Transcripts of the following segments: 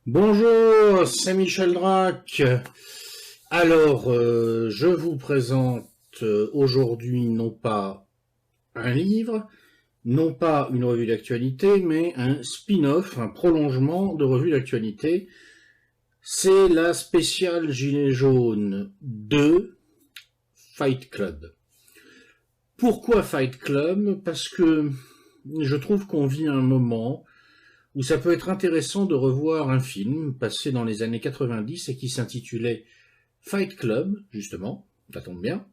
Bonjour, c'est Michel Drac. Alors, je vous présente aujourd'hui non pas un livre, non pas une revue d'actualité, mais un spin-off, un prolongement de revue d'actualité. C'est la spéciale Gilets jaunes 2 Fight Club. Pourquoi Fight Club? Parce que je trouve qu'on vit un moment où ça peut être intéressant de revoir un film passé dans les années 90 et qui s'intitulait Fight Club, justement, ça tombe bien,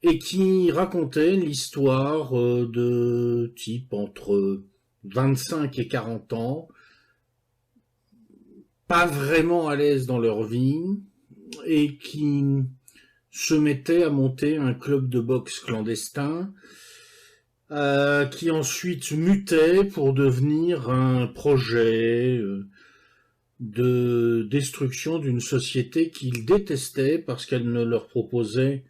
et qui racontait l'histoire de types entre 25 et 40 ans, pas vraiment à l'aise dans leur vie, et qui se mettaient à monter un club de boxe clandestin, qui ensuite mutait pour devenir un projet de destruction d'une société qu'ils détestaient parce qu'elle ne leur proposait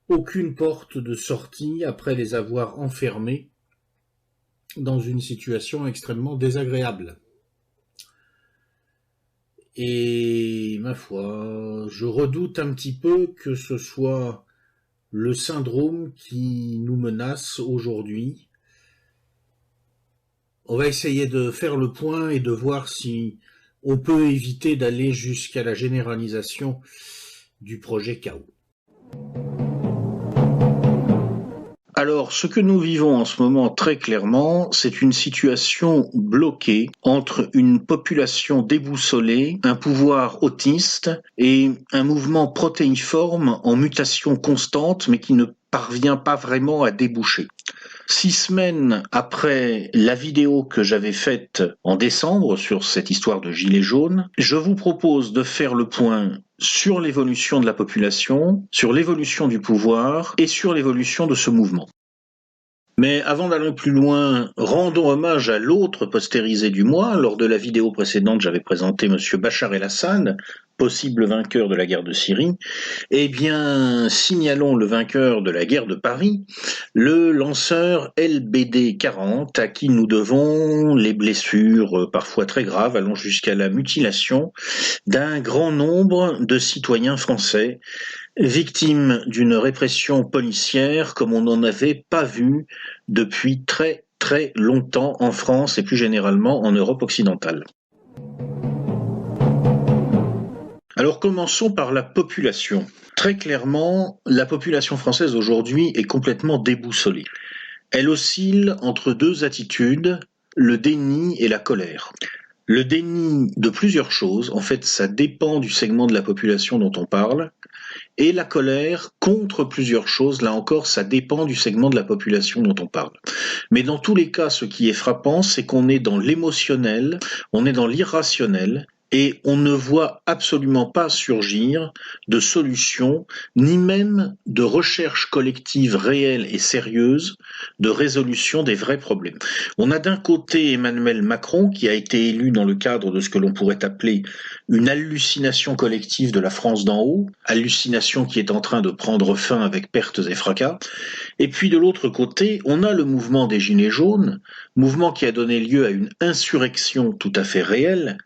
aucune porte de sortie après les avoir enfermés dans une situation extrêmement désagréable. Et ma foi, je redoute un petit peu que ce soit le syndrome qui nous menace aujourd'hui. On va essayer de faire le point et de voir si on peut éviter d'aller jusqu'à la généralisation du projet Chaos. Alors, ce que nous vivons en ce moment très clairement, c'est une situation bloquée entre une population déboussolée, un pouvoir autiste et un mouvement protéiforme en mutation constante, mais qui ne parvient pas vraiment à déboucher. 6 semaines après la vidéo que j'avais faite en décembre sur cette histoire de gilets jaunes, je vous propose de faire le point sur l'évolution de la population, sur l'évolution du pouvoir et sur l'évolution de ce mouvement. Mais avant d'aller plus loin, rendons hommage à l'autre postérisé du mois. Lors de la vidéo précédente, j'avais présenté M. Bachar el-Assad, possible vainqueur de la guerre de Syrie. Eh bien, signalons le vainqueur de la guerre de Paris, le lanceur LBD 40, à qui nous devons les blessures parfois très graves, allant jusqu'à la mutilation d'un grand nombre de citoyens français, victimes d'une répression policière comme on n'en avait pas vu depuis très très longtemps en France et plus généralement en Europe occidentale. Alors commençons par la population. Très clairement, la population française aujourd'hui est complètement déboussolée. Elle oscille entre deux attitudes, le déni et la colère. Le déni de plusieurs choses, en fait ça dépend du segment de la population dont on parle, et la colère contre plusieurs choses, là encore ça dépend du segment de la population dont on parle. Mais dans tous les cas, ce qui est frappant, c'est qu'on est dans l'émotionnel, on est dans l'irrationnel, et on ne voit absolument pas surgir de solutions, ni même de recherche collective réelle et sérieuse de résolution des vrais problèmes. On a d'un côté Emmanuel Macron, qui a été élu dans le cadre de ce que l'on pourrait appeler une hallucination collective de la France d'en haut, hallucination qui est en train de prendre fin avec pertes et fracas. Et puis de l'autre côté, on a le mouvement des Gilets jaunes, mouvement qui a donné lieu à une insurrection tout à fait réelle,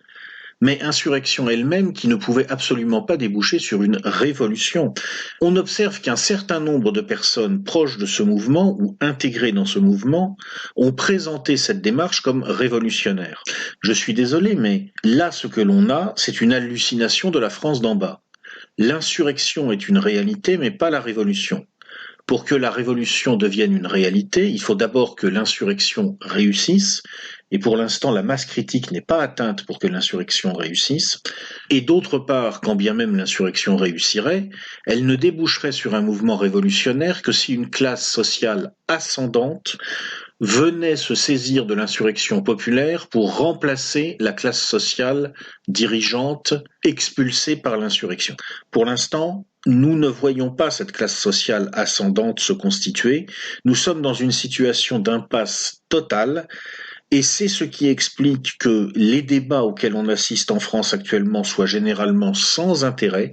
mais insurrection elle-même qui ne pouvait absolument pas déboucher sur une révolution. On observe qu'un certain nombre de personnes proches de ce mouvement ou intégrées dans ce mouvement ont présenté cette démarche comme révolutionnaire. Je suis désolé, mais là, ce que l'on a, c'est une hallucination de la France d'en bas. L'insurrection est une réalité, mais pas la révolution. Pour que la révolution devienne une réalité, il faut d'abord que l'insurrection réussisse, et pour l'instant la masse critique n'est pas atteinte pour que l'insurrection réussisse, et d'autre part, quand bien même l'insurrection réussirait, elle ne déboucherait sur un mouvement révolutionnaire que si une classe sociale ascendante venait se saisir de l'insurrection populaire pour remplacer la classe sociale dirigeante expulsée par l'insurrection. Pour l'instant, nous ne voyons pas cette classe sociale ascendante se constituer. Nous sommes dans une situation d'impasse totale. Et c'est ce qui explique que les débats auxquels on assiste en France actuellement soient généralement sans intérêt.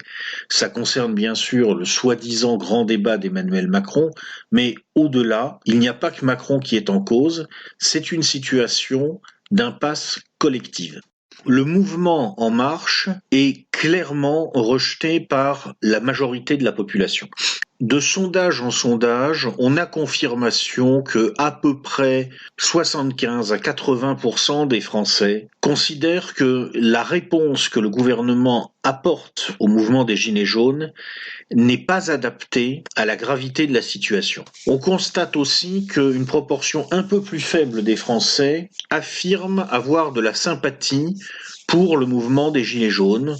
Ça concerne bien sûr le soi-disant grand débat d'Emmanuel Macron, mais au-delà, il n'y a pas que Macron qui est en cause, c'est une situation d'impasse collective. le mouvement En Marche est clairement rejeté par la majorité de la population. De sondage en sondage, on a confirmation que à peu près 75 à 80% des Français considèrent que la réponse que le gouvernement apporte au mouvement des Gilets jaunes n'est pas adaptée à la gravité de la situation. On constate aussi qu'une proportion un peu plus faible des Français affirme avoir de la sympathie pour le mouvement des Gilets jaunes,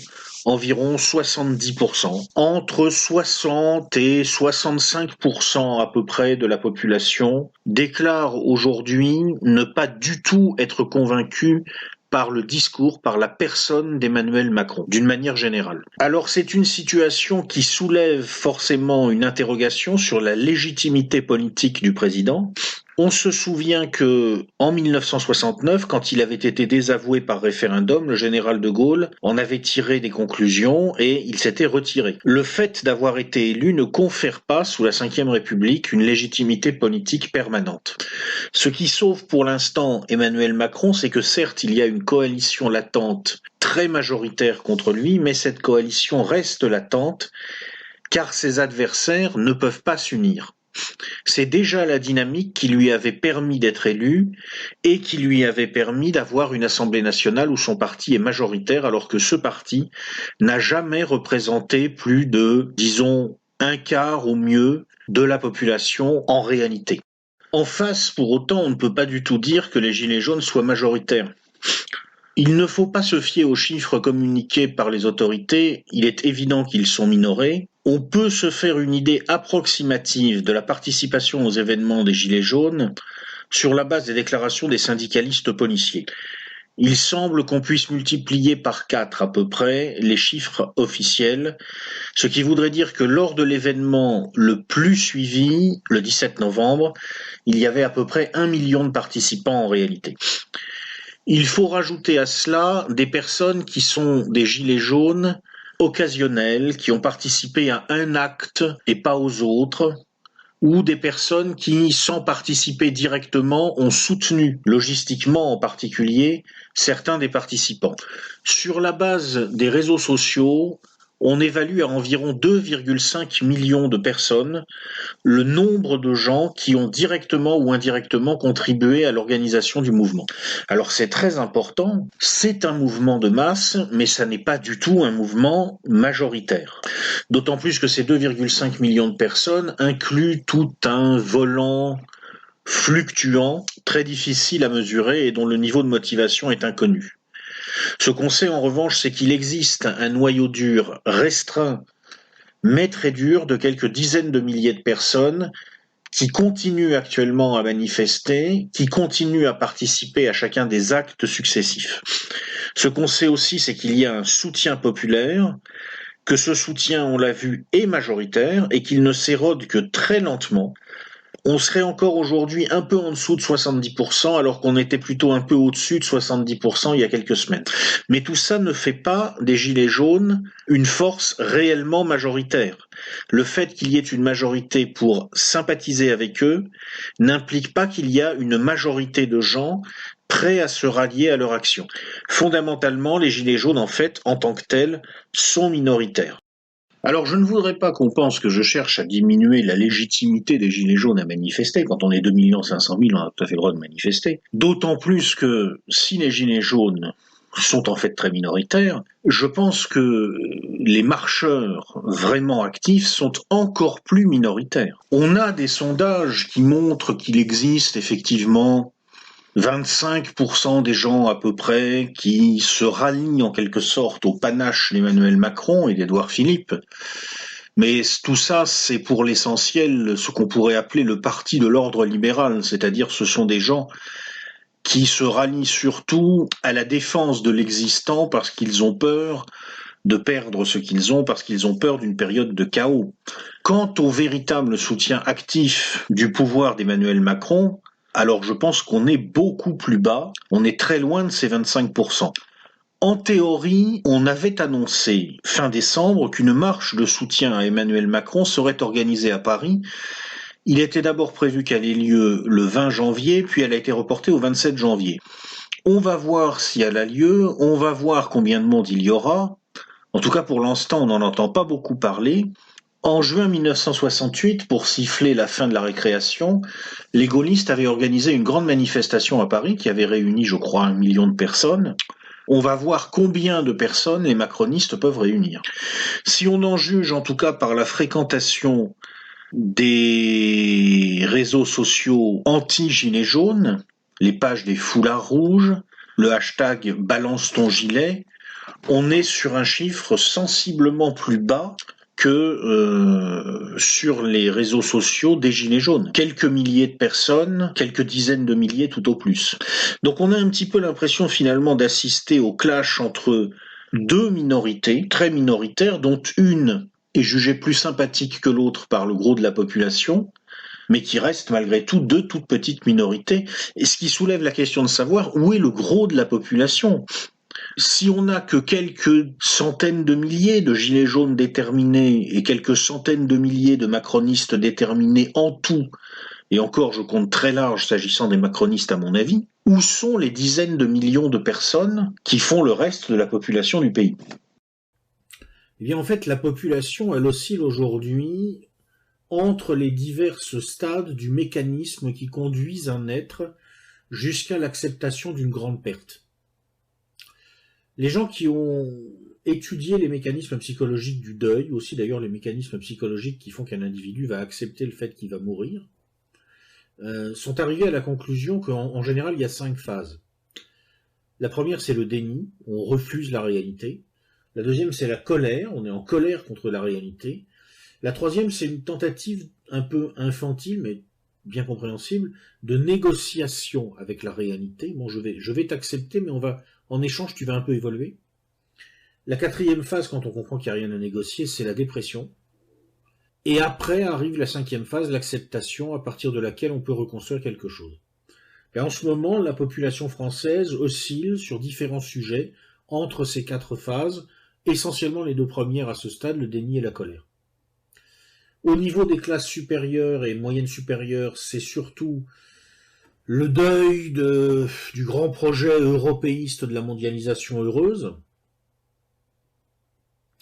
environ 70%. Entre 60 et 65% à peu près de la population déclarent aujourd'hui ne pas du tout être convaincus par le discours, par la personne d'Emmanuel Macron, d'une manière générale. Alors c'est une situation qui soulève forcément une interrogation sur la légitimité politique du président. On se souvient que en 1969, quand il avait été désavoué par référendum, le général de Gaulle en avait tiré des conclusions et il s'était retiré. Le fait d'avoir été élu ne confère pas, sous la Ve République, une légitimité politique permanente. Ce qui sauve pour l'instant Emmanuel Macron, c'est que certes, il y a une coalition latente très majoritaire contre lui, mais cette coalition reste latente car ses adversaires ne peuvent pas s'unir. C'est déjà la dynamique qui lui avait permis d'être élu et qui lui avait permis d'avoir une Assemblée nationale où son parti est majoritaire alors que ce parti n'a jamais représenté plus de, disons, un quart au mieux de la population en réalité. En face, pour autant, on ne peut pas du tout dire que les Gilets jaunes soient majoritaires. Il ne faut pas se fier aux chiffres communiqués par les autorités, il est évident qu'ils sont minorés. On peut se faire une idée approximative de la participation aux événements des Gilets jaunes sur la base des déclarations des syndicalistes policiers. Il semble qu'on puisse multiplier par 4 à peu près les chiffres officiels, ce qui voudrait dire que lors de l'événement le plus suivi, le 17 novembre, il y avait à peu près 1 million de participants en réalité. Il faut rajouter à cela des personnes qui sont des gilets jaunes occasionnels, qui ont participé à un acte et pas aux autres, ou des personnes qui, sans participer directement, ont soutenu, logistiquement en particulier, certains des participants. Sur la base des réseaux sociaux, on évalue à environ 2,5 millions de personnes le nombre de gens qui ont directement ou indirectement contribué à l'organisation du mouvement. Alors c'est très important, c'est un mouvement de masse, mais ça n'est pas du tout un mouvement majoritaire. D'autant plus que ces 2,5 millions de personnes incluent tout un volant fluctuant, très difficile à mesurer et dont le niveau de motivation est inconnu. Ce qu'on sait en revanche, c'est qu'il existe un noyau dur restreint, mais très dur, de quelques dizaines de milliers de personnes qui continuent actuellement à manifester, qui continuent à participer à chacun des actes successifs. Ce qu'on sait aussi, c'est qu'il y a un soutien populaire, que ce soutien, on l'a vu, est majoritaire et qu'il ne s'érode que très lentement. On serait encore aujourd'hui un peu en dessous de 70%, alors qu'on était plutôt un peu au-dessus de 70% il y a quelques semaines. Mais tout ça ne fait pas des Gilets jaunes une force réellement majoritaire. Le fait qu'il y ait une majorité pour sympathiser avec eux n'implique pas qu'il y a une majorité de gens prêts à se rallier à leur action. Fondamentalement, les Gilets jaunes, en fait, en tant que tels, sont minoritaires. Alors je ne voudrais pas qu'on pense que je cherche à diminuer la légitimité des Gilets jaunes à manifester. Quand on est 2 500 000, on a tout à fait le droit de manifester. D'autant plus que si les Gilets jaunes sont en fait très minoritaires, je pense que les marcheurs vraiment actifs sont encore plus minoritaires. On a des sondages qui montrent qu'il existe effectivement 25% des gens à peu près qui se rallient en quelque sorte au panache d'Emmanuel Macron et d'Édouard Philippe. Mais tout ça, c'est pour l'essentiel ce qu'on pourrait appeler le parti de l'ordre libéral, c'est-à-dire ce sont des gens qui se rallient surtout à la défense de l'existant parce qu'ils ont peur de perdre ce qu'ils ont, parce qu'ils ont peur d'une période de chaos. Quant au véritable soutien actif du pouvoir d'Emmanuel Macron, alors je pense qu'on est beaucoup plus bas, on est très loin de ces 25%. En théorie, on avait annoncé fin décembre qu'une marche de soutien à Emmanuel Macron serait organisée à Paris. Il était d'abord prévu qu'elle ait lieu le 20 janvier, puis elle a été reportée au 27 janvier. On va voir si elle a lieu, on va voir combien de monde il y aura. En tout cas, pour l'instant, on n'en entend pas beaucoup parler. En juin 1968, pour siffler la fin de la récréation, les gaullistes avaient organisé une grande manifestation à Paris qui avait réuni, je crois, 1 million de personnes. On va voir combien de personnes les macronistes peuvent réunir. Si on en juge, en tout cas, par la fréquentation des réseaux sociaux anti-gilets jaunes, les pages des foulards rouges, le hashtag balance ton gilet, on est sur un chiffre sensiblement plus bas que sur les réseaux sociaux des gilets jaunes. Quelques milliers de personnes, quelques dizaines de milliers tout au plus. Donc on a un petit peu l'impression finalement d'assister au clash entre deux minorités très minoritaires, dont une est jugée plus sympathique que l'autre par le gros de la population, mais qui restent malgré tout deux toutes petites minorités, et ce qui soulève la question de savoir où est le gros de la population. Si on n'a que quelques centaines de milliers de gilets jaunes déterminés et quelques centaines de milliers de macronistes déterminés en tout, et encore je compte très large s'agissant des macronistes à mon avis, où sont les dizaines de millions de personnes qui font le reste de la population du pays? Eh bien, en fait, la population, elle oscille aujourd'hui entre les diverses stades du mécanisme qui conduisent un être jusqu'à l'acceptation d'une grande perte. Les gens qui ont étudié les mécanismes psychologiques du deuil, aussi d'ailleurs les mécanismes psychologiques qui font qu'un individu va accepter le fait qu'il va mourir, sont arrivés à la conclusion qu'en général, il y a 5 phases. La première, c'est le déni, on refuse la réalité. La deuxième, c'est la colère, on est en colère contre la réalité. La troisième, c'est une tentative un peu infantile, mais bien compréhensible, de négociation avec la réalité. Bon, je vais t'accepter, mais en échange, tu vas un peu évoluer. La quatrième phase, quand on comprend qu'il n'y a rien à négocier, c'est la dépression. Et après arrive la 5e phase, l'acceptation, à partir de laquelle on peut reconstruire quelque chose. Et en ce moment, la population française oscille sur différents sujets entre ces 4 phases, essentiellement les 2 premières à ce stade, le déni et la colère. Au niveau des classes supérieures et moyennes supérieures, c'est surtout le deuil du grand projet européiste de la mondialisation heureuse,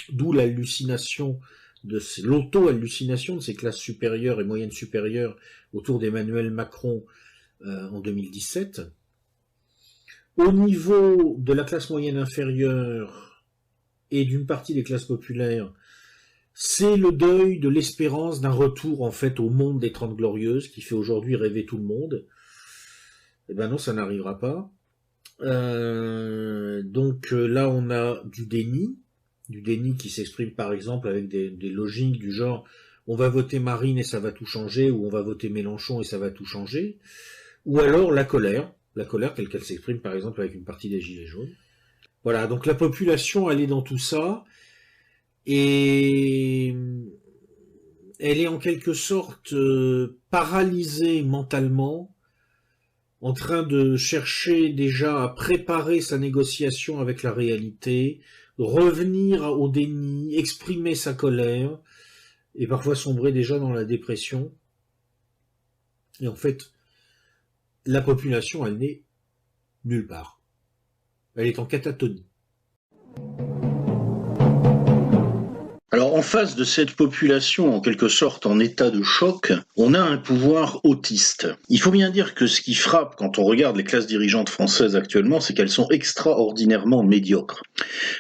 d'où l'auto-hallucination de ces classes supérieures et moyennes supérieures autour d'Emmanuel Macron en 2017. Au niveau de la classe moyenne inférieure et d'une partie des classes populaires, c'est le deuil de l'espérance d'un retour en fait au monde des 30 glorieuses qui fait aujourd'hui rêver tout le monde. Eh ben non, ça n'arrivera pas. Donc là, on a du déni qui s'exprime par exemple avec des logiques du genre on va voter Marine et ça va tout changer, ou on va voter Mélenchon et ça va tout changer, ou alors la colère telle qu'elle s'exprime par exemple avec une partie des Gilets jaunes. Voilà, donc la population, elle est dans tout ça, et elle est en quelque sorte paralysée mentalement, en train de chercher déjà à préparer sa négociation avec la réalité, revenir au déni, exprimer sa colère, et parfois sombrer déjà dans la dépression. Et en fait, la population, elle n'est nulle part. Elle est en catatonie. Alors en face de cette population en quelque sorte en état de choc, on a un pouvoir autiste. Il faut bien dire que ce qui frappe quand on regarde les classes dirigeantes françaises actuellement, c'est qu'elles sont extraordinairement médiocres.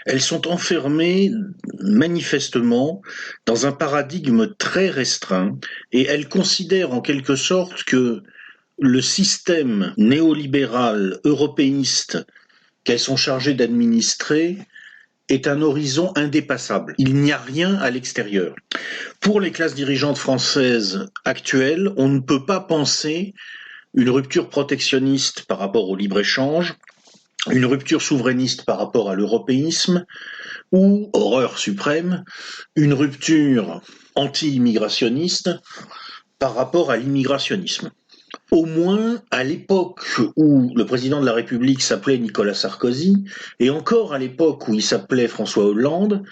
Elles sont enfermées manifestement dans un paradigme très restreint et elles considèrent en quelque sorte que le système néolibéral européiste qu'elles sont chargées d'administrer est un horizon indépassable. Il n'y a rien à l'extérieur. Pour les classes dirigeantes françaises actuelles, on ne peut pas penser une rupture protectionniste par rapport au libre-échange, une rupture souverainiste par rapport à l'européisme, ou, horreur suprême, une rupture anti-immigrationniste par rapport à l'immigrationnisme. Au moins, à l'époque où le président de la République s'appelait Nicolas Sarkozy, et encore à l'époque où il s'appelait François Hollande,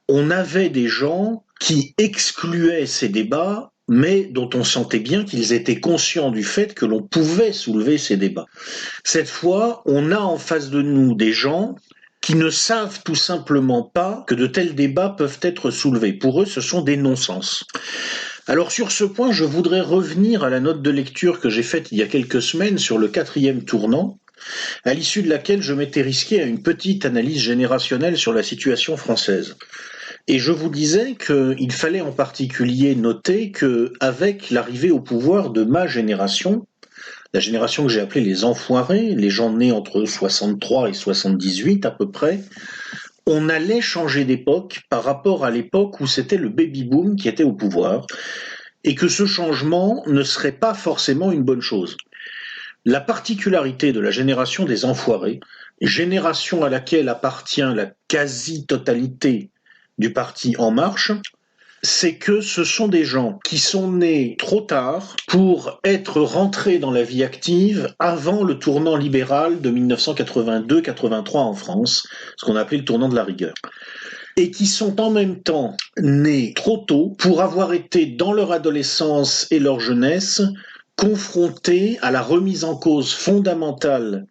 on avait des gens qui excluaient ces débats, mais dont on sentait bien qu'ils étaient conscients du fait que l'on pouvait soulever ces débats. Cette fois, on a en face de nous des gens qui ne savent tout simplement pas que de tels débats peuvent être soulevés. Pour eux, ce sont des non-sens. Alors sur ce point, je voudrais revenir à la note de lecture que j'ai faite il y a quelques semaines sur le 4e tournant, à l'issue de laquelle je m'étais risqué à une petite analyse générationnelle sur la situation française. Et je vous disais qu'il fallait en particulier noter qu'avec l'arrivée au pouvoir de ma génération, la génération que j'ai appelée les enfoirés, les gens nés entre 63 et 78 à peu près, on allait changer d'époque par rapport à l'époque où c'était le baby-boom qui était au pouvoir, et que ce changement ne serait pas forcément une bonne chose. La particularité de la génération des enfoirés, génération à laquelle appartient la quasi-totalité du parti En Marche, c'est que ce sont des gens qui sont nés trop tard pour être rentrés dans la vie active avant le tournant libéral de 1982-83 en France, ce qu'on appelait le tournant de la rigueur. Et qui sont en même temps nés trop tôt pour avoir été dans leur adolescence et leur jeunesse confrontés à la remise en cause fondamentale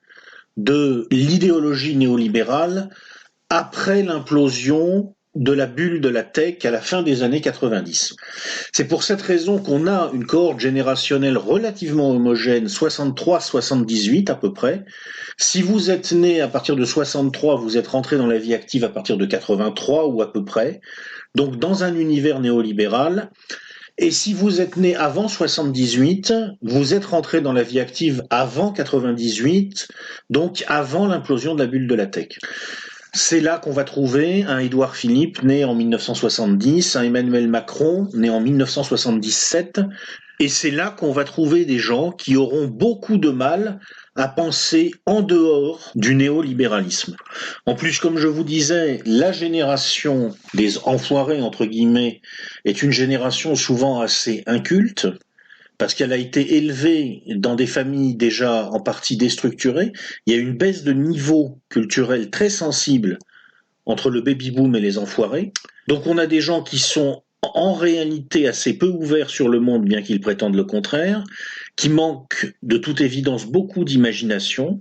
de l'idéologie néolibérale après l'implosion de la bulle de la tech à la fin des années 90. C'est pour cette raison qu'on a une cohorte générationnelle relativement homogène, 63-78 à peu près. Si vous êtes né à partir de 63, vous êtes rentré dans la vie active à partir de 83 ou à peu près, donc dans un univers néolibéral. Et si vous êtes né avant 78, vous êtes rentré dans la vie active avant 98, donc avant l'implosion de la bulle de la tech. C'est là qu'on va trouver un Édouard Philippe né en 1970, un Emmanuel Macron né en 1977, et c'est là qu'on va trouver des gens qui auront beaucoup de mal à penser en dehors du néolibéralisme. En plus, comme je vous disais, la génération des enfoirés, entre guillemets, est une génération souvent assez inculte, parce qu'elle a été élevée dans des familles déjà en partie déstructurées. Il y a une baisse de niveau culturel très sensible entre le baby-boom et les enfoirés. Donc on a des gens qui sont en réalité assez peu ouverts sur le monde, bien qu'ils prétendent le contraire, qui manquent de toute évidence beaucoup d'imagination.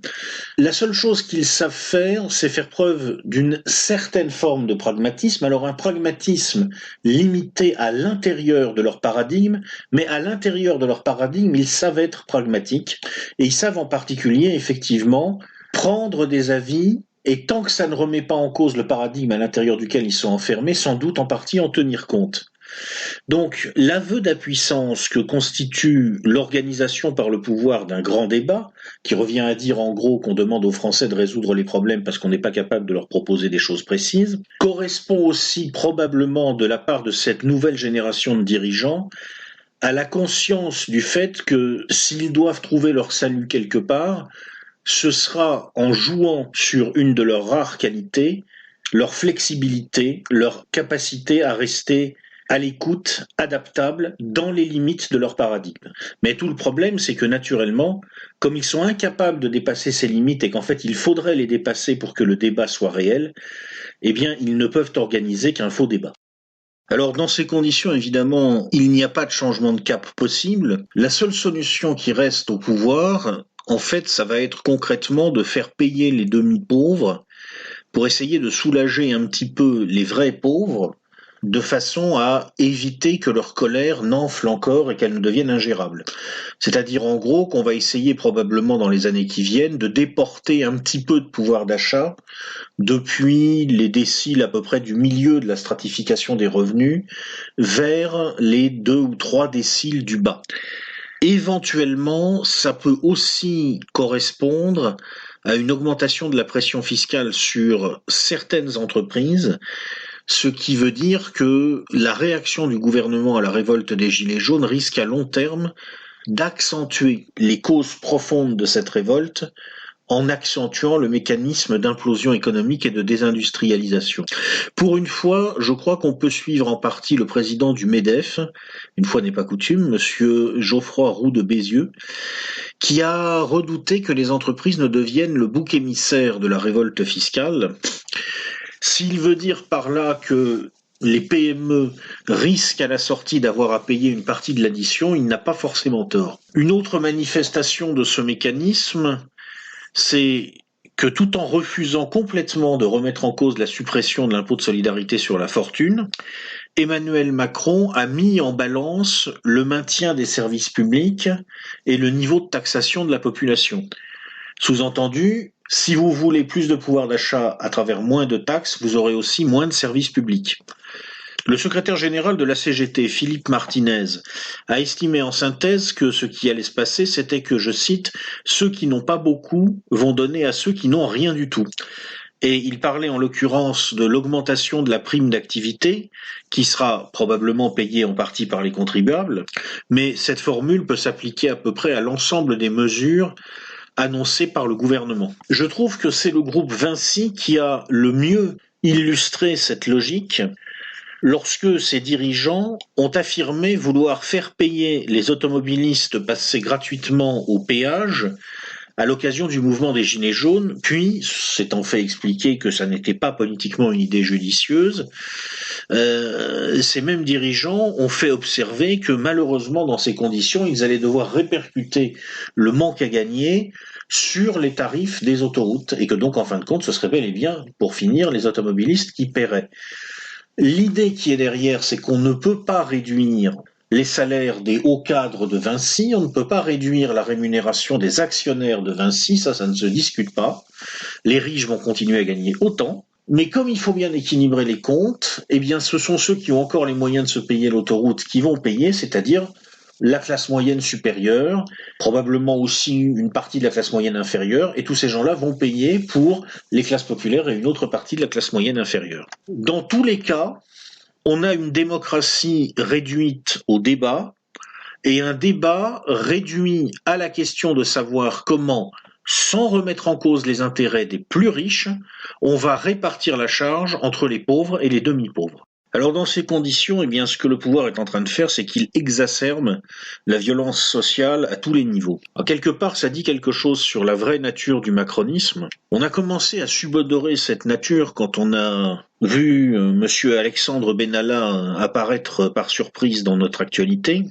La seule chose qu'ils savent faire, c'est faire preuve d'une certaine forme de pragmatisme. Alors un pragmatisme limité à l'intérieur de leur paradigme, mais à l'intérieur de leur paradigme, ils savent être pragmatiques, et ils savent en particulier, effectivement, prendre des avis, et tant que ça ne remet pas en cause le paradigme à l'intérieur duquel ils sont enfermés, sans doute en partie en tenir compte. Donc, l'aveu d'impuissance que constitue l'organisation par le pouvoir d'un grand débat, qui revient à dire en gros qu'on demande aux Français de résoudre les problèmes parce qu'on n'est pas capable de leur proposer des choses précises, correspond aussi probablement de la part de cette nouvelle génération de dirigeants à la conscience du fait que s'ils doivent trouver leur salut quelque part, ce sera en jouant sur une de leurs rares qualités, leur flexibilité, leur capacité à rester à l'écoute, adaptable, dans les limites de leur paradigme. Mais tout le problème, c'est que naturellement, comme ils sont incapables de dépasser ces limites et qu'en fait il faudrait les dépasser pour que le débat soit réel, eh bien ils ne peuvent organiser qu'un faux débat. Alors dans ces conditions, évidemment, il n'y a pas de changement de cap possible. La seule solution qui reste au pouvoir, en fait, ça va être concrètement de faire payer les demi-pauvres pour essayer de soulager un petit peu les vrais pauvres, de façon à éviter que leur colère n'enfle encore et qu'elle ne devienne ingérable. C'est-à-dire en gros qu'on va essayer probablement dans les années qui viennent de déporter un petit peu de pouvoir d'achat depuis les déciles à peu près du milieu de la stratification des revenus vers les 2 ou 3 déciles du bas. Éventuellement, ça peut aussi correspondre à une augmentation de la pression fiscale sur certaines entreprises, ce qui veut dire que la réaction du gouvernement à la révolte des Gilets jaunes risque à long terme d'accentuer les causes profondes de cette révolte en accentuant le mécanisme d'implosion économique et de désindustrialisation. Pour une fois, je crois qu'on peut suivre en partie le président du MEDEF, une fois n'est pas coutume, monsieur Geoffroy Roux de Bézieux, qui a redouté que les entreprises ne deviennent le bouc émissaire de la révolte fiscale. S'il veut dire par là que les PME risquent à la sortie d'avoir à payer une partie de l'addition, il n'a pas forcément tort. Une autre manifestation de ce mécanisme, c'est que tout en refusant complètement de remettre en cause la suppression de l'impôt de solidarité sur la fortune, Emmanuel Macron a mis en balance le maintien des services publics et le niveau de taxation de la population. Sous-entendu, si vous voulez plus de pouvoir d'achat à travers moins de taxes, vous aurez aussi moins de services publics. Le secrétaire général de la CGT, Philippe Martinez, a estimé en synthèse que ce qui allait se passer, c'était que, je cite, « ceux qui n'ont pas beaucoup vont donner à ceux qui n'ont rien du tout ». Et il parlait en l'occurrence de l'augmentation de la prime d'activité, qui sera probablement payée en partie par les contribuables, mais cette formule peut s'appliquer à peu près à l'ensemble des mesures annoncées par le gouvernement. Je trouve que c'est le groupe Vinci qui a le mieux illustré cette logique lorsque ses dirigeants ont affirmé vouloir faire payer les automobilistes passés gratuitement au péage à l'occasion du mouvement des Gilets jaunes, puis, s'étant fait expliquer que ça n'était pas politiquement une idée judicieuse, ces mêmes dirigeants ont fait observer que malheureusement, dans ces conditions, ils allaient devoir répercuter le manque à gagner sur les tarifs des autoroutes, et que donc, en fin de compte, ce serait bel et bien, pour finir, les automobilistes qui paieraient. L'idée qui est derrière, c'est qu'on ne peut pas réduire les salaires des hauts cadres de Vinci, on ne peut pas réduire la rémunération des actionnaires de Vinci, ça ne se discute pas. Les riches vont continuer à gagner autant, mais comme il faut bien équilibrer les comptes, eh bien ce sont ceux qui ont encore les moyens de se payer l'autoroute qui vont payer, c'est-à-dire la classe moyenne supérieure, probablement aussi une partie de la classe moyenne inférieure, et tous ces gens-là vont payer pour les classes populaires et une autre partie de la classe moyenne inférieure. Dans tous les cas, on a une démocratie réduite au débat, et un débat réduit à la question de savoir comment, sans remettre en cause les intérêts des plus riches, on va répartir la charge entre les pauvres et les demi-pauvres. Alors dans ces conditions, eh bien, ce que le pouvoir est en train de faire, c'est qu'il exacerbe la violence sociale à tous les niveaux. Alors, quelque part, ça dit quelque chose sur la vraie nature du macronisme. On a commencé à subodorer cette nature quand on a vu monsieur Alexandre Benalla apparaître par surprise dans notre actualité.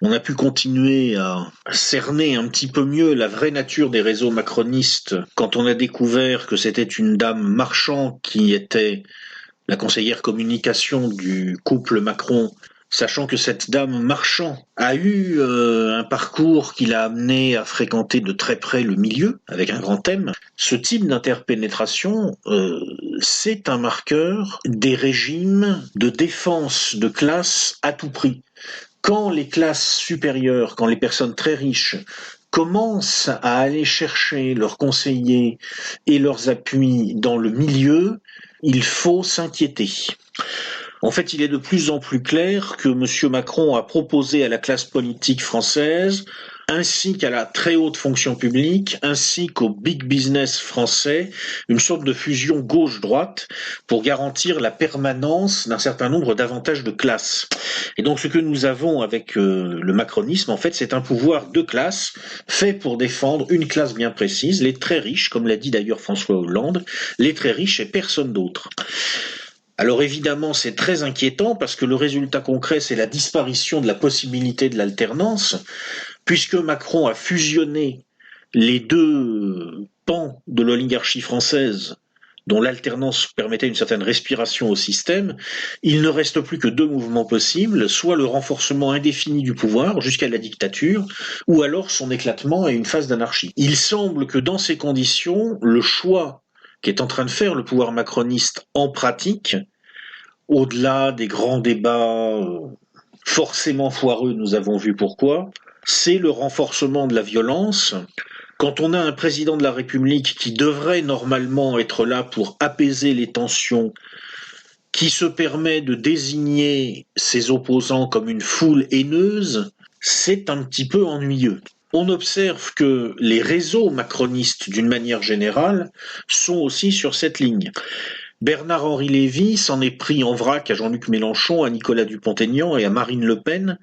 On a pu continuer à cerner un petit peu mieux la vraie nature des réseaux macronistes quand on a découvert que c'était une dame Marchand qui était la conseillère communication du couple Macron, sachant que cette dame Marchand a eu un parcours qui l'a amené à fréquenter de très près le milieu, avec un grand thème. Ce type d'interpénétration, c'est un marqueur des régimes de défense de classe à tout prix. Quand les classes supérieures, quand les personnes très riches commencent à aller chercher leurs conseillers et leurs appuis dans le milieu, il faut s'inquiéter. En fait, il est de plus en plus clair que M. Macron a proposé à la classe politique française, ainsi qu'à la très haute fonction publique, ainsi qu'au big business français, une sorte de fusion gauche-droite pour garantir la permanence d'un certain nombre d'avantages de classe. Et donc ce que nous avons avec le macronisme, en fait, c'est un pouvoir de classe fait pour défendre une classe bien précise, les très riches, comme l'a dit d'ailleurs François Hollande, les très riches et personne d'autre. Alors évidemment, c'est très inquiétant parce que le résultat concret, c'est la disparition de la possibilité de l'alternance, puisque Macron a fusionné les deux pans de l'oligarchie française dont l'alternance permettait une certaine respiration au système, il ne reste plus que deux mouvements possibles, soit le renforcement indéfini du pouvoir jusqu'à la dictature, ou alors son éclatement et une phase d'anarchie. Il semble que dans ces conditions, le choix qu'est en train de faire le pouvoir macroniste en pratique, au-delà des grands débats forcément foireux, nous avons vu pourquoi, c'est le renforcement de la violence. Quand on a un président de la République qui devrait normalement être là pour apaiser les tensions, qui se permet de désigner ses opposants comme une foule haineuse, c'est un petit peu ennuyeux. On observe que les réseaux macronistes, d'une manière générale, sont aussi sur cette ligne. Bernard-Henri Lévy s'en est pris en vrac à Jean-Luc Mélenchon, à Nicolas Dupont-Aignan et à Marine Le Pen,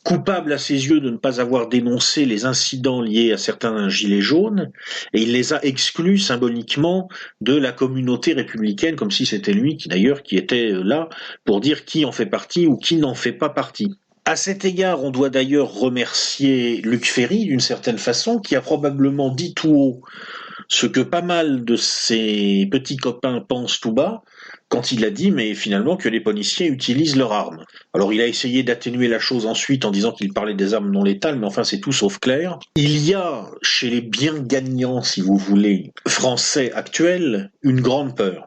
coupable à ses yeux de ne pas avoir dénoncé les incidents liés à certains gilets jaunes, et il les a exclus symboliquement de la communauté républicaine, comme si c'était lui qui était là pour dire qui en fait partie ou qui n'en fait pas partie. À cet égard, on doit d'ailleurs remercier Luc Ferry, d'une certaine façon, qui a probablement dit tout haut ce que pas mal de ses petits copains pensent tout bas, quand il a dit mais finalement que les policiers utilisent leurs armes. Alors il a essayé d'atténuer la chose ensuite en disant qu'il parlait des armes non létales, mais enfin c'est tout sauf clair. Il y a chez les bien gagnants, si vous voulez, français actuels, une grande peur.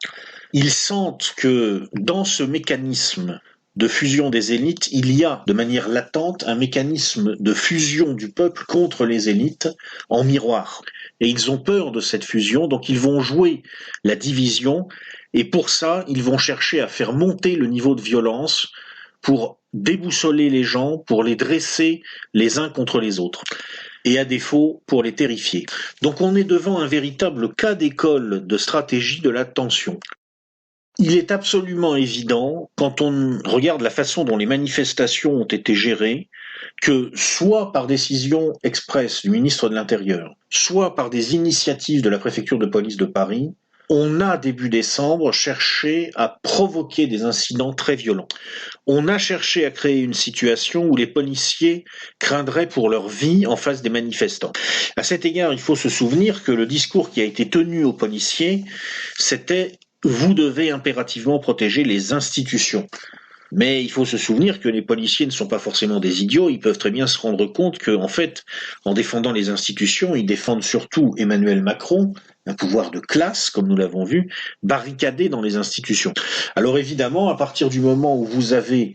Ils sentent que dans ce mécanisme de fusion des élites, il y a de manière latente un mécanisme de fusion du peuple contre les élites en miroir. Et ils ont peur de cette fusion, donc ils vont jouer la division, et pour ça, ils vont chercher à faire monter le niveau de violence pour déboussoler les gens, pour les dresser les uns contre les autres, et à défaut, pour les terrifier. Donc on est devant un véritable cas d'école de stratégie de la tension. Il est absolument évident, quand on regarde la façon dont les manifestations ont été gérées, que soit par décision expresse du ministre de l'Intérieur, soit par des initiatives de la préfecture de police de Paris, on a, début décembre, cherché à provoquer des incidents très violents. On a cherché à créer une situation où les policiers craindraient pour leur vie en face des manifestants. À cet égard, il faut se souvenir que le discours qui a été tenu aux policiers, c'était « vous devez impérativement protéger les institutions ». Mais il faut se souvenir que les policiers ne sont pas forcément des idiots, ils peuvent très bien se rendre compte qu'en fait, en défendant les institutions, ils défendent surtout Emmanuel Macron, un pouvoir de classe, comme nous l'avons vu, barricadé dans les institutions. Alors évidemment, à partir du moment où vous avez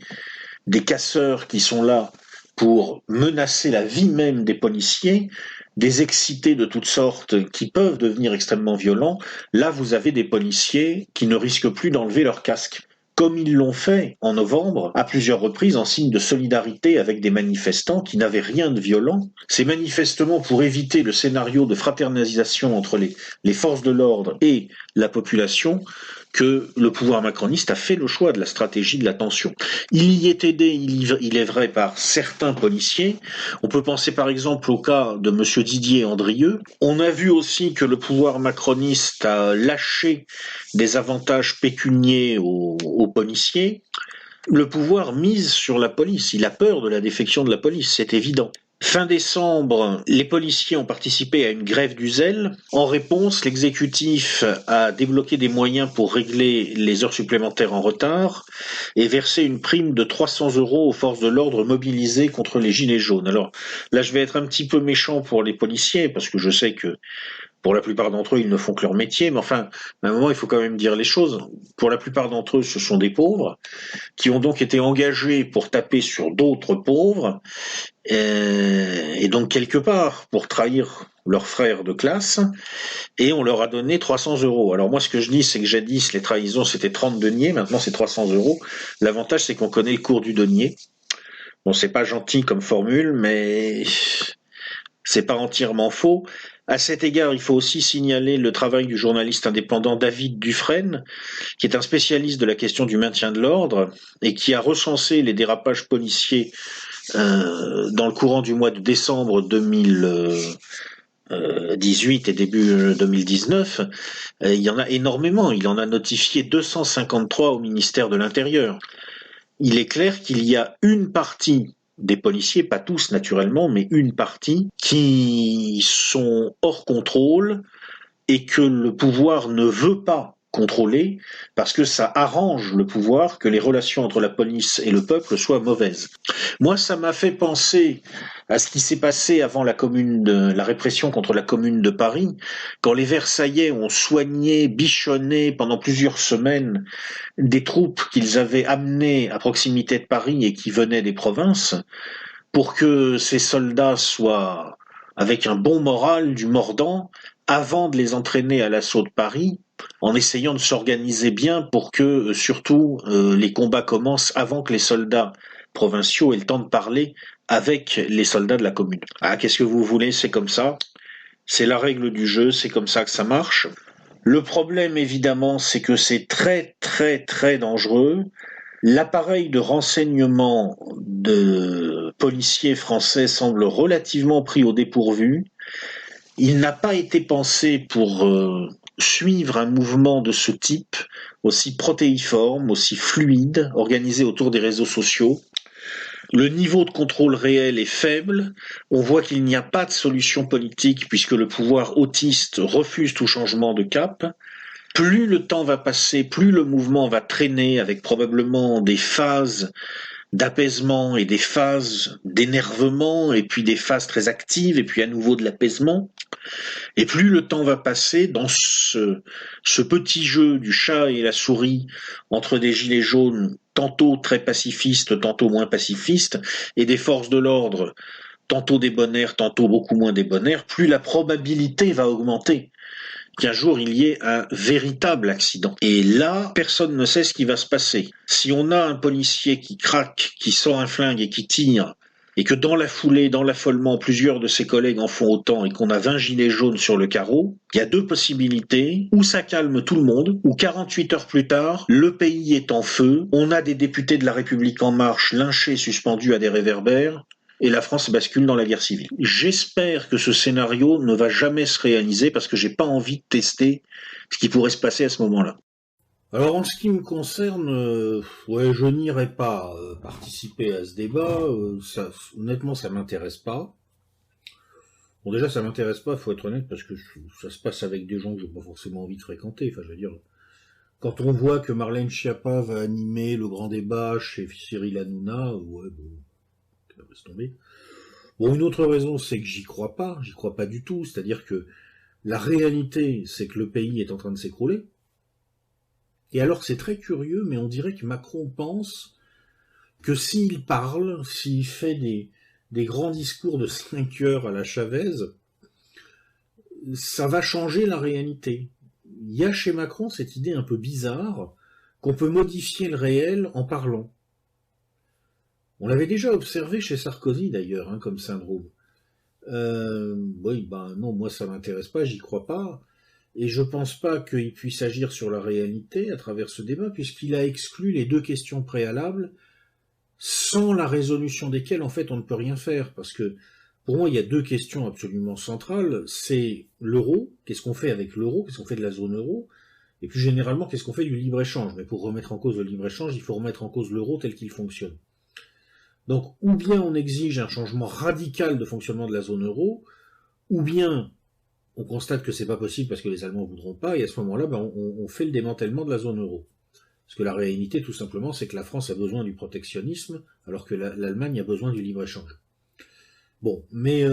des casseurs qui sont là pour menacer la vie même des policiers, des excités de toutes sortes qui peuvent devenir extrêmement violents, là vous avez des policiers qui ne risquent plus d'enlever leur casque, comme ils l'ont fait en novembre, à plusieurs reprises, en signe de solidarité avec des manifestants qui n'avaient rien de violent. C'est manifestement pour éviter le scénario de fraternisation entre les forces de l'ordre et la population que le pouvoir macroniste a fait le choix de la stratégie de la tension. Il y est aidé, il est vrai, par certains policiers. On peut penser par exemple au cas de monsieur Didier Andrieux. On a vu aussi que le pouvoir macroniste a lâché des avantages pécuniaires aux policiers. Le pouvoir mise sur la police. Il a peur de la défection de la police, c'est évident. Fin décembre, les policiers ont participé à une grève du zèle. En réponse, l'exécutif a débloqué des moyens pour régler les heures supplémentaires en retard et verser une prime de 300 € aux forces de l'ordre mobilisées contre les gilets jaunes. Alors là, je vais être un petit peu méchant pour les policiers parce que je sais que pour la plupart d'entre eux, ils ne font que leur métier, mais enfin, à un moment, il faut quand même dire les choses. Pour la plupart d'entre eux, ce sont des pauvres qui ont donc été engagés pour taper sur d'autres pauvres, et donc quelque part pour trahir leurs frères de classe, et on leur a donné 300 €. Alors moi, ce que je dis, c'est que jadis, les trahisons, c'était 30 deniers, maintenant c'est 300 €. L'avantage, c'est qu'on connaît le cours du denier. Bon, c'est pas gentil comme formule, mais c'est pas entièrement faux. À cet égard, il faut aussi signaler le travail du journaliste indépendant David Dufresne, qui est un spécialiste de la question du maintien de l'ordre et qui a recensé les dérapages policiers dans le courant du mois de décembre 2018 et début 2019. Il y en a énormément. Il en a notifié 253 au ministère de l'Intérieur. Il est clair qu'il y a une partie des policiers, pas tous naturellement, mais une partie, qui sont hors contrôle et que le pouvoir ne veut pas contrôler parce que ça arrange le pouvoir que les relations entre la police et le peuple soient mauvaises. Moi, ça m'a fait penser à ce qui s'est passé avant la répression contre la Commune de Paris, quand les Versaillais ont soigné, bichonné pendant plusieurs semaines des troupes qu'ils avaient amenées à proximité de Paris et qui venaient des provinces, pour que ces soldats soient avec un bon moral, du mordant, avant de les entraîner à l'assaut de Paris, en essayant de s'organiser bien pour que, surtout, les combats commencent avant que les soldats provinciaux aient le temps de parler avec les soldats de la commune. Ah, qu'est-ce que vous voulez, c'est comme ça. C'est la règle du jeu, c'est comme ça que ça marche. Le problème, évidemment, c'est que c'est très, très, très dangereux. L'appareil de renseignement de policiers français semble relativement pris au dépourvu. Il n'a pas été pensé pour suivre un mouvement de ce type, aussi protéiforme, aussi fluide, organisé autour des réseaux sociaux. Le niveau de contrôle réel est faible. On voit qu'il n'y a pas de solution politique puisque le pouvoir autiste refuse tout changement de cap. Plus le temps va passer, plus le mouvement va traîner avec probablement des phases d'apaisement et des phases d'énervement et puis des phases très actives et puis à nouveau de l'apaisement. Et plus le temps va passer dans ce petit jeu du chat et la souris entre des gilets jaunes tantôt très pacifistes, tantôt moins pacifistes, et des forces de l'ordre tantôt débonnaires, tantôt beaucoup moins débonnaires, plus la probabilité va augmenter qu'un jour il y ait un véritable accident. Et là, personne ne sait ce qui va se passer. Si on a un policier qui craque, qui sort un flingue et qui tire, et que dans la foulée, dans l'affolement, plusieurs de ses collègues en font autant et qu'on a 20 gilets jaunes sur le carreau, il y a deux possibilités. Ou ça calme tout le monde, ou 48 heures plus tard, le pays est en feu, on a des députés de la République en marche lynchés suspendus à des réverbères, et la France bascule dans la guerre civile. J'espère que ce scénario ne va jamais se réaliser parce que j'ai pas envie de tester ce qui pourrait se passer à ce moment-là. Alors en ce qui me concerne, je n'irai pas participer à ce débat. Honnêtement, ça m'intéresse pas. Bon, déjà, ça m'intéresse pas, faut être honnête, parce que ça se passe avec des gens que j'ai pas forcément envie de fréquenter. Enfin, je veux dire, quand on voit que Marlène Schiappa va animer le grand débat chez Cyril Hanouna, laisse tomber. Bon, une autre raison, c'est que j'y crois pas du tout. C'est-à-dire que la réalité, c'est que le pays est en train de s'écrouler. Et alors c'est très curieux, mais on dirait que Macron pense que s'il parle, s'il fait des grands discours de 5 heures à la Chavez, ça va changer la réalité. Il y a chez Macron cette idée un peu bizarre qu'on peut modifier le réel en parlant. On l'avait déjà observé chez Sarkozy d'ailleurs, comme syndrome. Non, moi ça m'intéresse pas, j'y crois pas. Et je pense pas qu'il puisse agir sur la réalité à travers ce débat, puisqu'il a exclu les deux questions préalables, sans la résolution desquelles, en fait, on ne peut rien faire. Parce que, pour moi, il y a deux questions absolument centrales. C'est l'euro, qu'est-ce qu'on fait avec l'euro, qu'est-ce qu'on fait de la zone euro, et plus généralement, qu'est-ce qu'on fait du libre-échange. Mais pour remettre en cause le libre-échange, il faut remettre en cause l'euro tel qu'il fonctionne. Donc, ou bien on exige un changement radical de fonctionnement de la zone euro, ou bien on constate que c'est pas possible parce que les Allemands voudront pas, et à ce moment-là, on fait le démantèlement de la zone euro. Parce que la réalité, tout simplement, c'est que la France a besoin du protectionnisme, alors que l'Allemagne a besoin du libre-échange. Bon, mais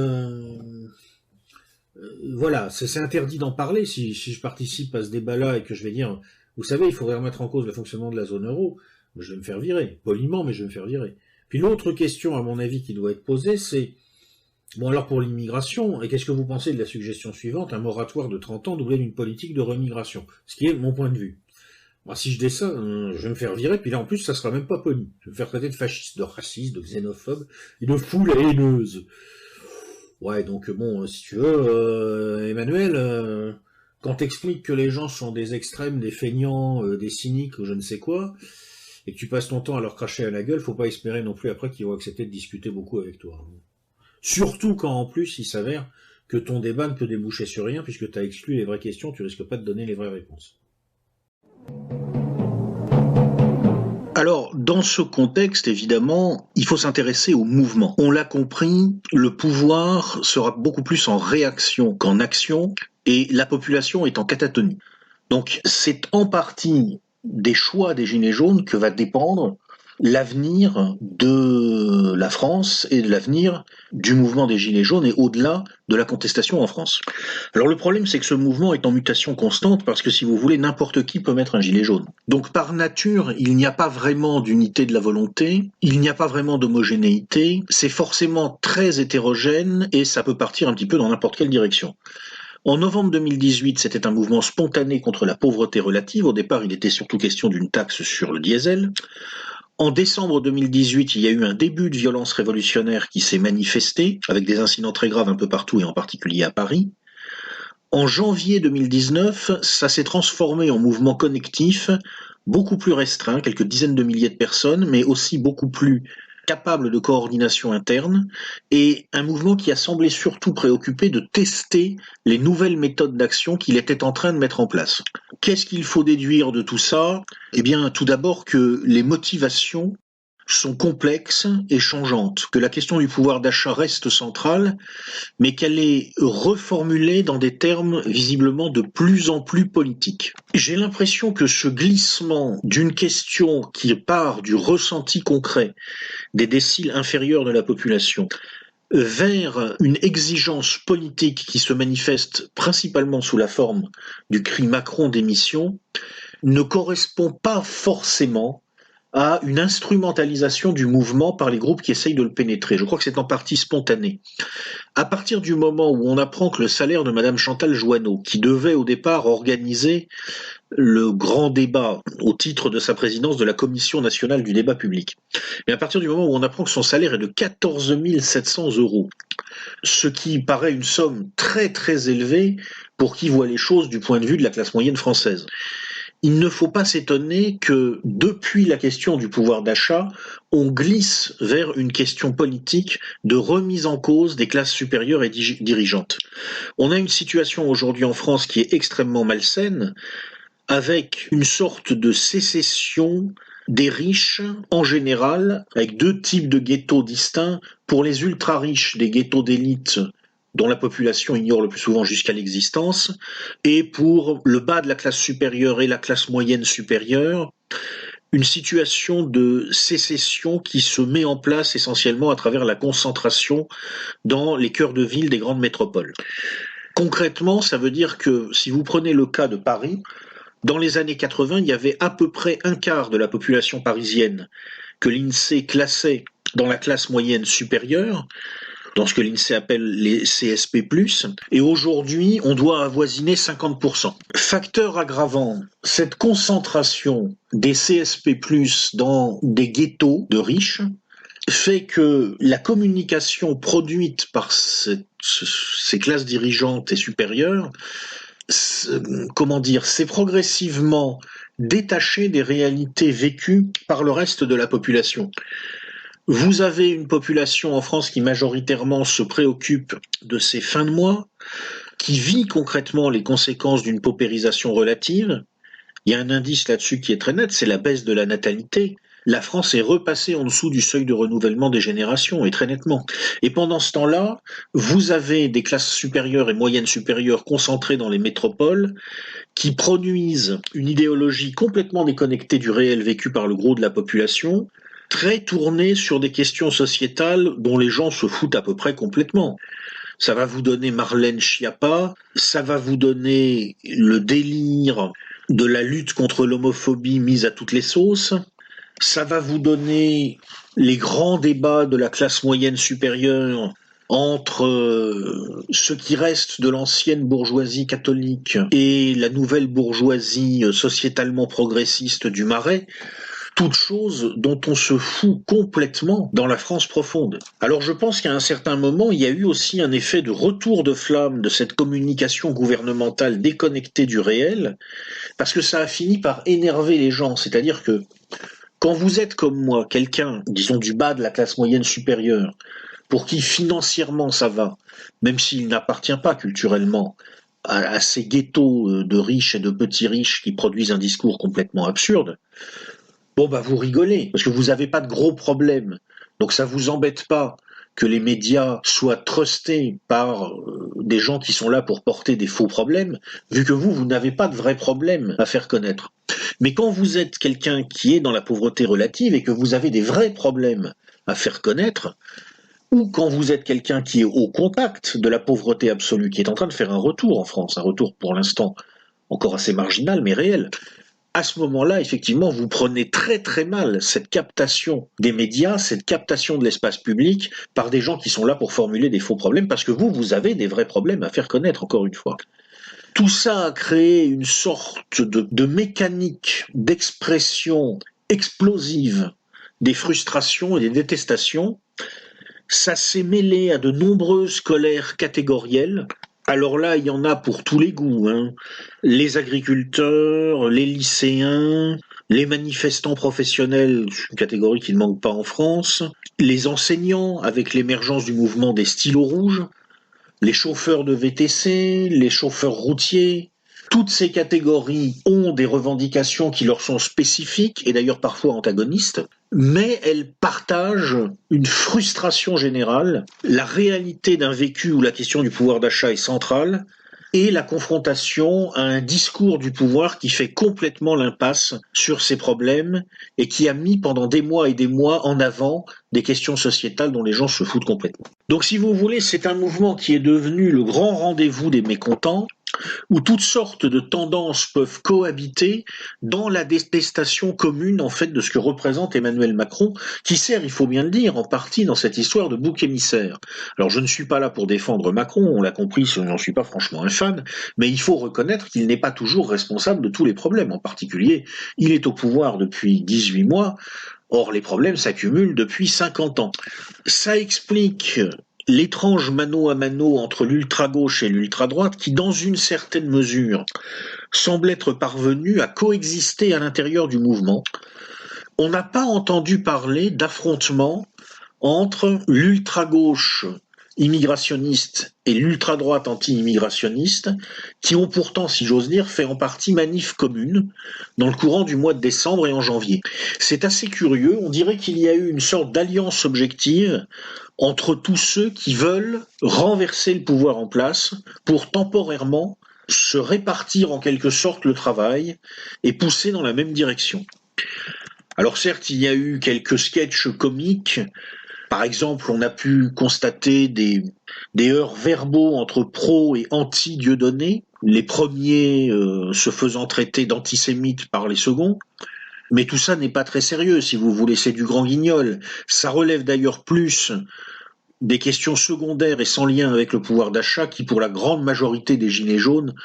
voilà, c'est interdit d'en parler si je participe à ce débat-là et que je vais dire, vous savez, il faudrait remettre en cause le fonctionnement de la zone euro, je vais me faire virer, poliment, mais je vais me faire virer. Puis l'autre question, à mon avis, qui doit être posée, c'est bon, alors pour l'immigration, et qu'est-ce que vous pensez de la suggestion suivante, un moratoire de 30 ans doublé d'une politique de remigration, ce qui est mon point de vue. Moi, si je dis ça, je vais me faire virer, puis là en plus ça sera même pas poli. Je vais me faire traiter de fasciste, de raciste, de xénophobe, et de foule haineuse. Ouais, donc bon, si tu veux, Emmanuel, quand t'expliques que les gens sont des extrêmes, des feignants, des cyniques, ou je ne sais quoi, et que tu passes ton temps à leur cracher à la gueule, faut pas espérer non plus après qu'ils vont accepter de discuter beaucoup avec toi. Surtout quand en plus il s'avère que ton débat ne peut déboucher sur rien puisque tu as exclu les vraies questions, tu risques pas de donner les vraies réponses. Alors, dans ce contexte, évidemment, il faut s'intéresser au mouvement. On l'a compris, le pouvoir sera beaucoup plus en réaction qu'en action, et la population est en catatonie. Donc, c'est en partie des choix des Gilets jaunes que va dépendre l'avenir de la France et de l'avenir du mouvement des Gilets jaunes et au-delà de la contestation en France. Alors le problème, c'est que ce mouvement est en mutation constante parce que si vous voulez, n'importe qui peut mettre un gilet jaune. Donc par nature, il n'y a pas vraiment d'unité de la volonté, il n'y a pas vraiment d'homogénéité, c'est forcément très hétérogène et ça peut partir un petit peu dans n'importe quelle direction. En novembre 2018, c'était un mouvement spontané contre la pauvreté relative. Au départ, il était surtout question d'une taxe sur le diesel. En décembre 2018, il y a eu un début de violence révolutionnaire qui s'est manifesté, avec des incidents très graves un peu partout et en particulier à Paris. En janvier 2019, ça s'est transformé en mouvement connectif beaucoup plus restreint, quelques dizaines de milliers de personnes, mais aussi beaucoup plus capable de coordination interne, et un mouvement qui a semblé surtout préoccupé de tester les nouvelles méthodes d'action qu'il était en train de mettre en place. Qu'est-ce qu'il faut déduire de tout ça? Eh bien, tout d'abord que les motivations sont complexes et changeantes, que la question du pouvoir d'achat reste centrale, mais qu'elle est reformulée dans des termes visiblement de plus en plus politiques. J'ai l'impression que ce glissement d'une question qui part du ressenti concret des déciles inférieurs de la population vers une exigence politique qui se manifeste principalement sous la forme du cri Macron démission ne correspond pas forcément à une instrumentalisation du mouvement par les groupes qui essayent de le pénétrer. Je crois que c'est en partie spontané. À partir du moment où on apprend que le salaire de Madame Chantal Joanneau, qui devait au départ organiser le grand débat au titre de sa présidence de la Commission nationale du débat public, mais à partir du moment où on apprend que son salaire est de 14 700 €, ce qui paraît une somme très très élevée pour qui voit les choses du point de vue de la classe moyenne française, il ne faut pas s'étonner que, depuis la question du pouvoir d'achat, on glisse vers une question politique de remise en cause des classes supérieures et dirigeantes. On a une situation aujourd'hui en France qui est extrêmement malsaine, avec une sorte de sécession des riches en général, avec deux types de ghettos distincts. Pour les ultra-riches, des ghettos d'élite dont la population ignore le plus souvent jusqu'à l'existence, et pour le bas de la classe supérieure et la classe moyenne supérieure, une situation de sécession qui se met en place essentiellement à travers la concentration dans les cœurs de ville des grandes métropoles. Concrètement, ça veut dire que si vous prenez le cas de Paris, dans les années 80, il y avait à peu près un quart de la population parisienne que l'INSEE classait dans la classe moyenne supérieure, dans ce que l'INSEE appelle les CSP+, et aujourd'hui, on doit avoisiner 50%. Facteur aggravant, cette concentration des CSP+, dans des ghettos de riches, fait que la communication produite par ces classes dirigeantes et supérieures, s'est progressivement détachée des réalités vécues par le reste de la population. Vous avez une population en France qui majoritairement se préoccupe de ses fins de mois, qui vit concrètement les conséquences d'une paupérisation relative. Il y a un indice là-dessus qui est très net, c'est la baisse de la natalité. La France est repassée en dessous du seuil de renouvellement des générations, et très nettement. Et pendant ce temps-là, vous avez des classes supérieures et moyennes supérieures concentrées dans les métropoles qui produisent une idéologie complètement déconnectée du réel vécu par le gros de la population, très tournée sur des questions sociétales dont les gens se foutent à peu près complètement. Ça va vous donner Marlène Schiappa, ça va vous donner le délire de la lutte contre l'homophobie mise à toutes les sauces, ça va vous donner les grands débats de la classe moyenne supérieure entre ce qui reste de l'ancienne bourgeoisie catholique et la nouvelle bourgeoisie sociétalement progressiste du Marais, toutes choses dont on se fout complètement dans la France profonde. Alors je pense qu'à un certain moment, il y a eu aussi un effet de retour de flamme de cette communication gouvernementale déconnectée du réel, parce que ça a fini par énerver les gens, c'est-à-dire que quand vous êtes comme moi, quelqu'un, disons du bas de la classe moyenne supérieure, pour qui financièrement ça va, même s'il n'appartient pas culturellement à ces ghettos de riches et de petits riches qui produisent un discours complètement absurde, bon bah vous rigolez, parce que vous n'avez pas de gros problèmes, donc ça vous embête pas que les médias soient trustés par des gens qui sont là pour porter des faux problèmes, vu que vous n'avez pas de vrais problèmes à faire connaître. Mais quand vous êtes quelqu'un qui est dans la pauvreté relative et que vous avez des vrais problèmes à faire connaître, ou quand vous êtes quelqu'un qui est au contact de la pauvreté absolue, qui est en train de faire un retour en France, un retour pour l'instant encore assez marginal mais réel, à ce moment-là, effectivement, vous prenez très très mal cette captation des médias, cette captation de l'espace public par des gens qui sont là pour formuler des faux problèmes, parce que vous avez des vrais problèmes à faire connaître, encore une fois. Tout ça a créé une sorte de mécanique d'expression explosive des frustrations et des détestations. Ça s'est mêlé à de nombreuses colères catégorielles. Alors là, il y en a pour tous les goûts, hein. Les agriculteurs, les lycéens, les manifestants professionnels, une catégorie qui ne manque pas en France, les enseignants avec l'émergence du mouvement des stylos rouges, les chauffeurs de VTC, les chauffeurs routiers. Toutes ces catégories ont des revendications qui leur sont spécifiques et d'ailleurs parfois antagonistes, mais elles partagent une frustration générale, la réalité d'un vécu où la question du pouvoir d'achat est centrale, et la confrontation à un discours du pouvoir qui fait complètement l'impasse sur ces problèmes et qui a mis pendant des mois et des mois en avant des questions sociétales dont les gens se foutent complètement. Donc si vous voulez, c'est un mouvement qui est devenu le grand rendez-vous des mécontents, où toutes sortes de tendances peuvent cohabiter dans la détestation commune en fait de ce que représente Emmanuel Macron, qui sert, il faut bien le dire, en partie dans cette histoire de bouc émissaire. Alors je ne suis pas là pour défendre Macron, on l'a compris, je n'en suis pas franchement un fan, mais il faut reconnaître qu'il n'est pas toujours responsable de tous les problèmes. En particulier, il est au pouvoir depuis 18 mois, or les problèmes s'accumulent depuis 50 ans. Ça explique l'étrange mano à mano entre l'ultra-gauche et l'ultra-droite qui, dans une certaine mesure, semble être parvenu à coexister à l'intérieur du mouvement. On n'a pas entendu parler d'affrontement entre l'ultra-gauche immigrationniste et l'ultra-droite anti-immigrationniste, qui ont pourtant, si j'ose dire, fait en partie manif commune dans le courant du mois de décembre et en janvier. C'est assez curieux, on dirait qu'il y a eu une sorte d'alliance objective entre tous ceux qui veulent renverser le pouvoir en place pour temporairement se répartir en quelque sorte le travail et pousser dans la même direction. Alors certes, il y a eu quelques sketchs comiques. Par exemple, on a pu constater des heurts verbaux entre pro et anti-Dieudonné, les premiers se faisant traiter d'antisémites par les seconds. Mais tout ça n'est pas très sérieux, si vous voulez, c'est du grand guignol. Ça relève d'ailleurs plus des questions secondaires et sans lien avec le pouvoir d'achat qui, pour la grande majorité des gilets jaunes,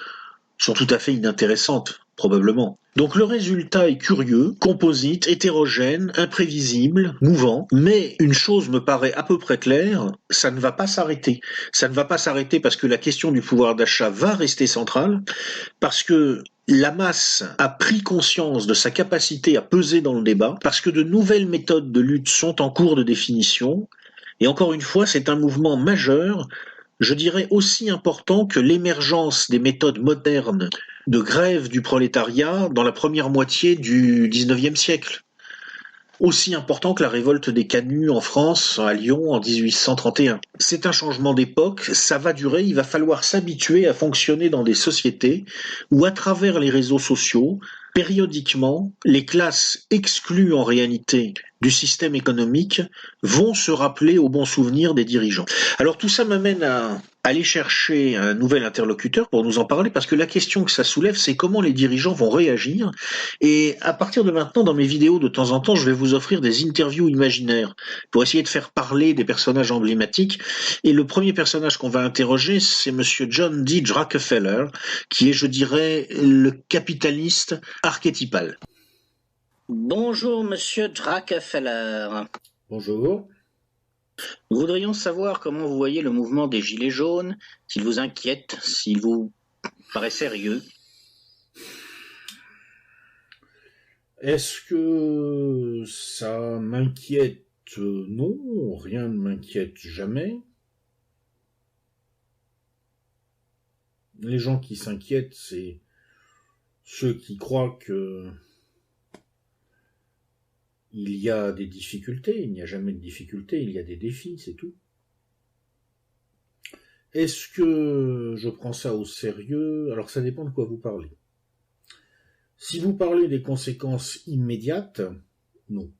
sont tout à fait inintéressantes, probablement. Donc le résultat est curieux, composite, hétérogène, imprévisible, mouvant, mais une chose me paraît à peu près claire, ça ne va pas s'arrêter. Ça ne va pas s'arrêter parce que la question du pouvoir d'achat va rester centrale, parce que la masse a pris conscience de sa capacité à peser dans le débat, parce que de nouvelles méthodes de lutte sont en cours de définition, et encore une fois, c'est un mouvement majeur, je dirais aussi important que l'émergence des méthodes modernes de grève du prolétariat dans la première moitié du XIXe siècle. Aussi important que la révolte des canuts en France, à Lyon, en 1831. C'est un changement d'époque, ça va durer, il va falloir s'habituer à fonctionner dans des sociétés où, à travers les réseaux sociaux, périodiquement, les classes exclues en réalité du système économique vont se rappeler au bon souvenir des dirigeants. Alors tout ça m'amène à aller chercher un nouvel interlocuteur pour nous en parler, parce que la question que ça soulève, c'est comment les dirigeants vont réagir. Et à partir de maintenant, dans mes vidéos, de temps en temps, je vais vous offrir des interviews imaginaires pour essayer de faire parler des personnages emblématiques. Et le premier personnage qu'on va interroger, c'est monsieur John D. Rockefeller, qui est, je dirais, le capitaliste archétypal. Bonjour, monsieur Rockefeller. Bonjour. Nous voudrions savoir comment vous voyez le mouvement des Gilets jaunes, s'il vous inquiète, s'il vous paraît sérieux. Est-ce que ça m'inquiète? Non, rien ne m'inquiète jamais. Les gens qui s'inquiètent, c'est ceux qui croient que il y a des difficultés. Il n'y a jamais de difficultés, il y a des défis, c'est tout. Est-ce que je prends ça au sérieux? Alors ça dépend de quoi vous parlez. Si vous parlez des conséquences immédiates, non.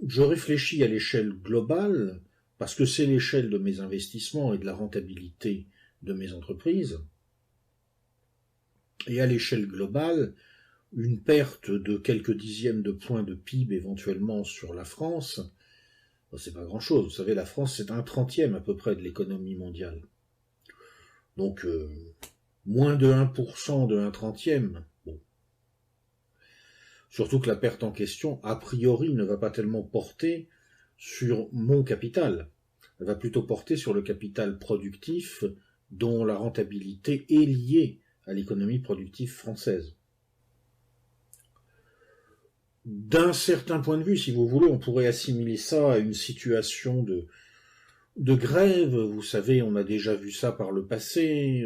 Je réfléchis à l'échelle globale, parce que c'est l'échelle de mes investissements et de la rentabilité de mes entreprises. Et à l'échelle globale, une perte de quelques dixièmes de points de PIB éventuellement sur la France, c'est pas grand-chose. Vous savez, la France, c'est 1/30 à peu près de l'économie mondiale. Donc, moins de 1% de 1/30, bon. Surtout que la perte en question, a priori, ne va pas tellement porter sur mon capital. Elle va plutôt porter sur le capital productif dont la rentabilité est liée à l'économie productive française. D'un certain point de vue, si vous voulez, on pourrait assimiler ça à une situation de grève. Vous savez, on a déjà vu ça par le passé.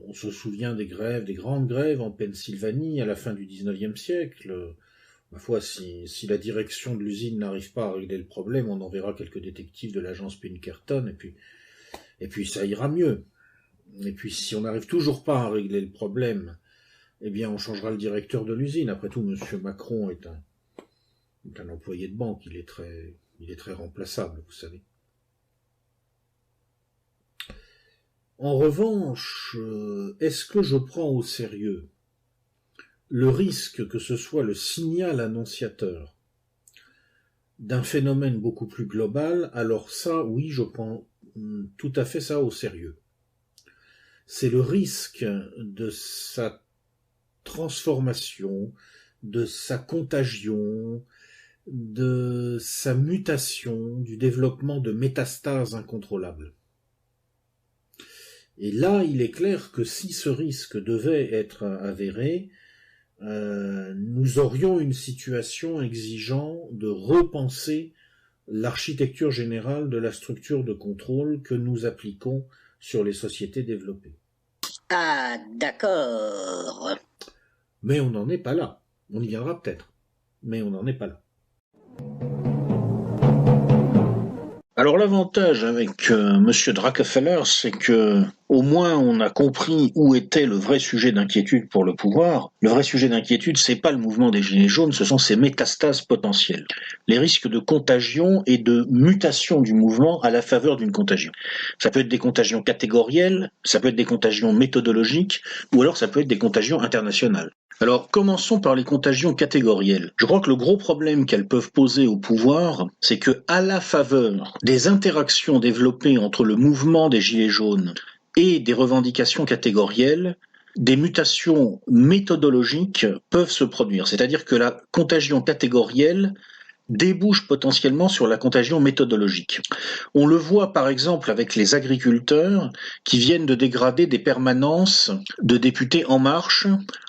On se souvient des grèves, des grandes grèves en Pennsylvanie à la fin du XIXe siècle. Ma foi, si la direction de l'usine n'arrive pas à régler le problème, on enverra quelques détectives de l'agence Pinkerton et puis ça ira mieux. Et puis si on n'arrive toujours pas à régler le problème, eh bien on changera le directeur de l'usine. Après tout, Monsieur Macron est un employé de banque, il est très remplaçable, vous savez. En revanche, est-ce que je prends au sérieux le risque que ce soit le signal annonciateur d'un phénomène beaucoup plus global? Alors ça, oui, je prends tout à fait ça au sérieux. C'est le risque de sa transformation, de sa contagion, de sa mutation, du développement de métastases incontrôlables. Et là, il est clair que si ce risque devait être avéré, nous aurions une situation exigeant de repenser l'architecture générale de la structure de contrôle que nous appliquons sur les sociétés développées. Ah, d'accord. Mais on n'en est pas là. On y viendra peut-être. Mais on n'en est pas là. Alors l'avantage avec Monsieur Rockefeller, c'est que au moins on a compris où était le vrai sujet d'inquiétude pour le pouvoir. Le vrai sujet d'inquiétude, c'est pas le mouvement des Gilets jaunes, ce sont ses métastases potentielles. Les risques de contagion et de mutation du mouvement à la faveur d'une contagion. Ça peut être des contagions catégorielles, ça peut être des contagions méthodologiques, ou alors ça peut être des contagions internationales. Alors, commençons par les contagions catégorielles. Je crois que le gros problème qu'elles peuvent poser au pouvoir, c'est que, à la faveur des interactions développées entre le mouvement des Gilets jaunes et des revendications catégorielles, des mutations méthodologiques peuvent se produire. C'est-à-dire que la contagion catégorielle débouche potentiellement sur la contagion méthodologique. On le voit par exemple avec les agriculteurs qui viennent de dégrader des permanences de députés En Marche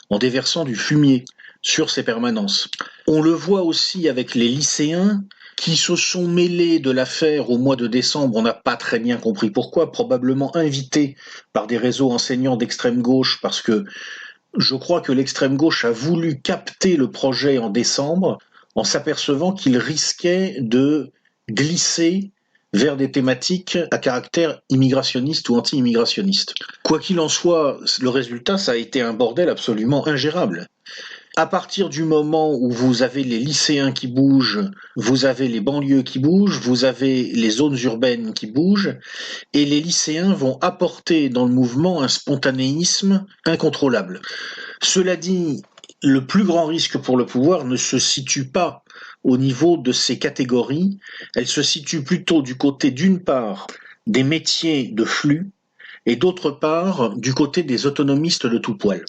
en déversant du fumier sur ces permanences. On le voit aussi avec les lycéens qui se sont mêlés de l'affaire au mois de décembre, on n'a pas très bien compris pourquoi, probablement invités par des réseaux enseignants d'extrême gauche, parce que je crois que l'extrême gauche a voulu capter le projet en décembre en s'apercevant qu'il risquait de glisser vers des thématiques à caractère immigrationniste ou anti-immigrationniste. Quoi qu'il en soit, le résultat, ça a été un bordel absolument ingérable. À partir du moment où vous avez les lycéens qui bougent, vous avez les banlieues qui bougent, vous avez les zones urbaines qui bougent, et les lycéens vont apporter dans le mouvement un spontanéisme incontrôlable. Cela dit, le plus grand risque pour le pouvoir ne se situe pas au niveau de ces catégories, elle se situe plutôt du côté d'une part des métiers de flux et d'autre part du côté des autonomistes de tout poil.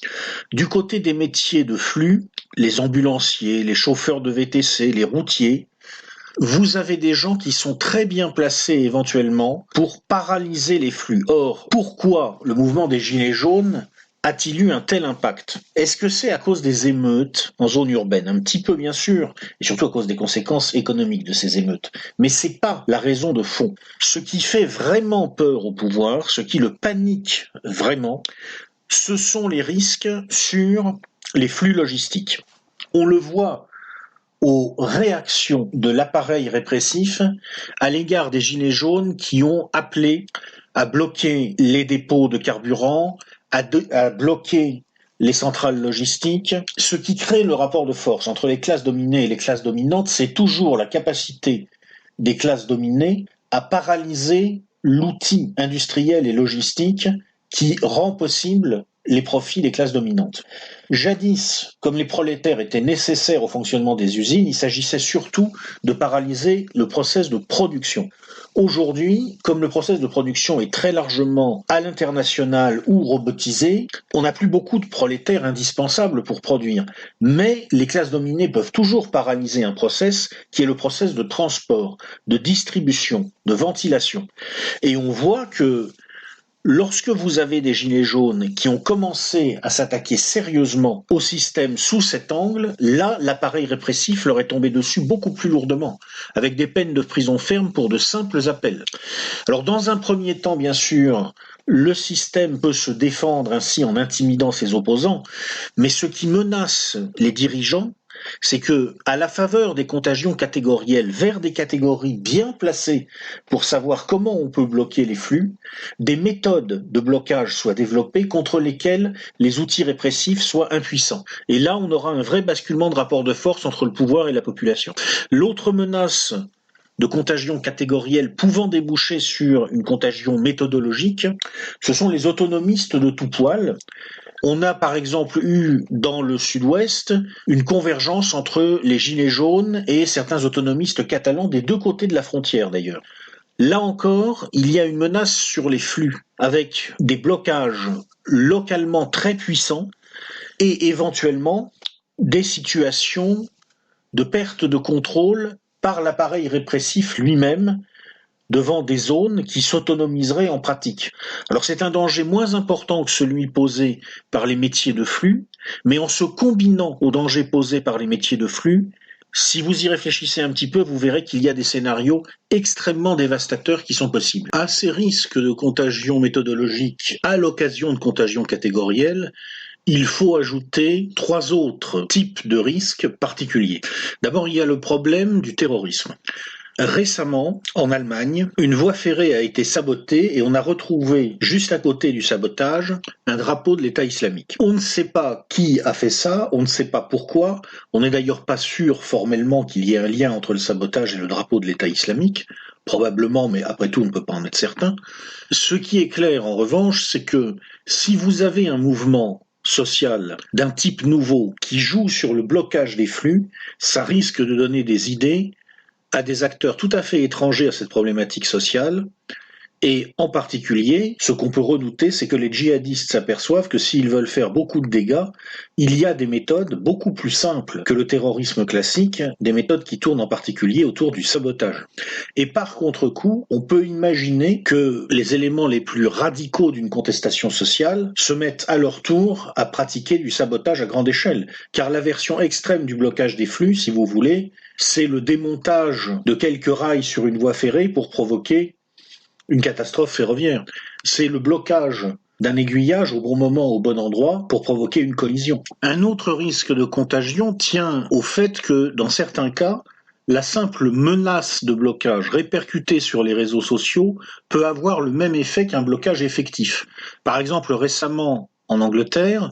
Du côté des métiers de flux, les ambulanciers, les chauffeurs de VTC, les routiers, vous avez des gens qui sont très bien placés éventuellement pour paralyser les flux. Or, pourquoi le mouvement des Gilets jaunes a-t-il eu un tel impact? Est-ce que c'est à cause des émeutes en zone urbaine? Un petit peu bien sûr, et surtout à cause des conséquences économiques de ces émeutes. Mais c'est pas la raison de fond. Ce qui fait vraiment peur au pouvoir, ce qui le panique vraiment, ce sont les risques sur les flux logistiques. On le voit aux réactions de l'appareil répressif à l'égard des Gilets jaunes qui ont appelé à bloquer les dépôts de carburant, à bloquer les centrales logistiques. Ce qui crée le rapport de force entre les classes dominées et les classes dominantes, c'est toujours la capacité des classes dominées à paralyser l'outil industriel et logistique qui rend possible les profits des classes dominantes. Jadis, comme les prolétaires étaient nécessaires au fonctionnement des usines, il s'agissait surtout de paralyser le process de production. Aujourd'hui, comme le process de production est très largement à l'international ou robotisé, on n'a plus beaucoup de prolétaires indispensables pour produire. Mais les classes dominées peuvent toujours paralyser un process qui est le process de transport, de distribution, de ventilation. Et on voit que Lorsque vous avez des gilets jaunes qui ont commencé à s'attaquer sérieusement au système sous cet angle, là, l'appareil répressif leur est tombé dessus beaucoup plus lourdement, avec des peines de prison ferme pour de simples appels. Alors, dans un premier temps, bien sûr, le système peut se défendre ainsi en intimidant ses opposants, mais ce qui menace les dirigeants, c'est que, à la faveur des contagions catégorielles vers des catégories bien placées pour savoir comment on peut bloquer les flux, des méthodes de blocage soient développées contre lesquelles les outils répressifs soient impuissants. Et là, on aura un vrai basculement de rapport de force entre le pouvoir et la population. L'autre menace de contagion catégorielle pouvant déboucher sur une contagion méthodologique, ce sont les autonomistes de tout poil. On a par exemple eu dans le sud-ouest une convergence entre les gilets jaunes et certains autonomistes catalans des deux côtés de la frontière d'ailleurs. Là encore, il y a une menace sur les flux avec des blocages localement très puissants et éventuellement des situations de perte de contrôle par l'appareil répressif lui-même devant des zones qui s'autonomiseraient en pratique. Alors c'est un danger moins important que celui posé par les métiers de flux, mais en se combinant aux dangers posés par les métiers de flux, si vous y réfléchissez un petit peu, vous verrez qu'il y a des scénarios extrêmement dévastateurs qui sont possibles. À ces risques de contagion méthodologique à l'occasion de contagion catégorielle, il faut ajouter 3 autres types de risques particuliers. D'abord, il y a le problème du terrorisme. Récemment, en Allemagne, une voie ferrée a été sabotée et on a retrouvé, juste à côté du sabotage, un drapeau de l'État islamique. On ne sait pas qui a fait ça, on ne sait pas pourquoi, on n'est d'ailleurs pas sûr formellement qu'il y ait un lien entre le sabotage et le drapeau de l'État islamique, probablement, mais après tout on ne peut pas en être certain. Ce qui est clair en revanche, c'est que si vous avez un mouvement social d'un type nouveau qui joue sur le blocage des flux, ça risque de donner des idées à des acteurs tout à fait étrangers à cette problématique sociale. Et en particulier, ce qu'on peut redouter, c'est que les djihadistes s'aperçoivent que s'ils veulent faire beaucoup de dégâts, il y a des méthodes beaucoup plus simples que le terrorisme classique, des méthodes qui tournent en particulier autour du sabotage. Et par contre-coup, on peut imaginer que les éléments les plus radicaux d'une contestation sociale se mettent à leur tour à pratiquer du sabotage à grande échelle. Car la version extrême du blocage des flux, si vous voulez, c'est le démontage de quelques rails sur une voie ferrée pour provoquer une catastrophe ferroviaire. C'est le blocage d'un aiguillage au bon moment, au bon endroit, pour provoquer une collision. Un autre risque de contagion tient au fait que, dans certains cas, la simple menace de blocage répercutée sur les réseaux sociaux peut avoir le même effet qu'un blocage effectif. Par exemple, récemment, en Angleterre,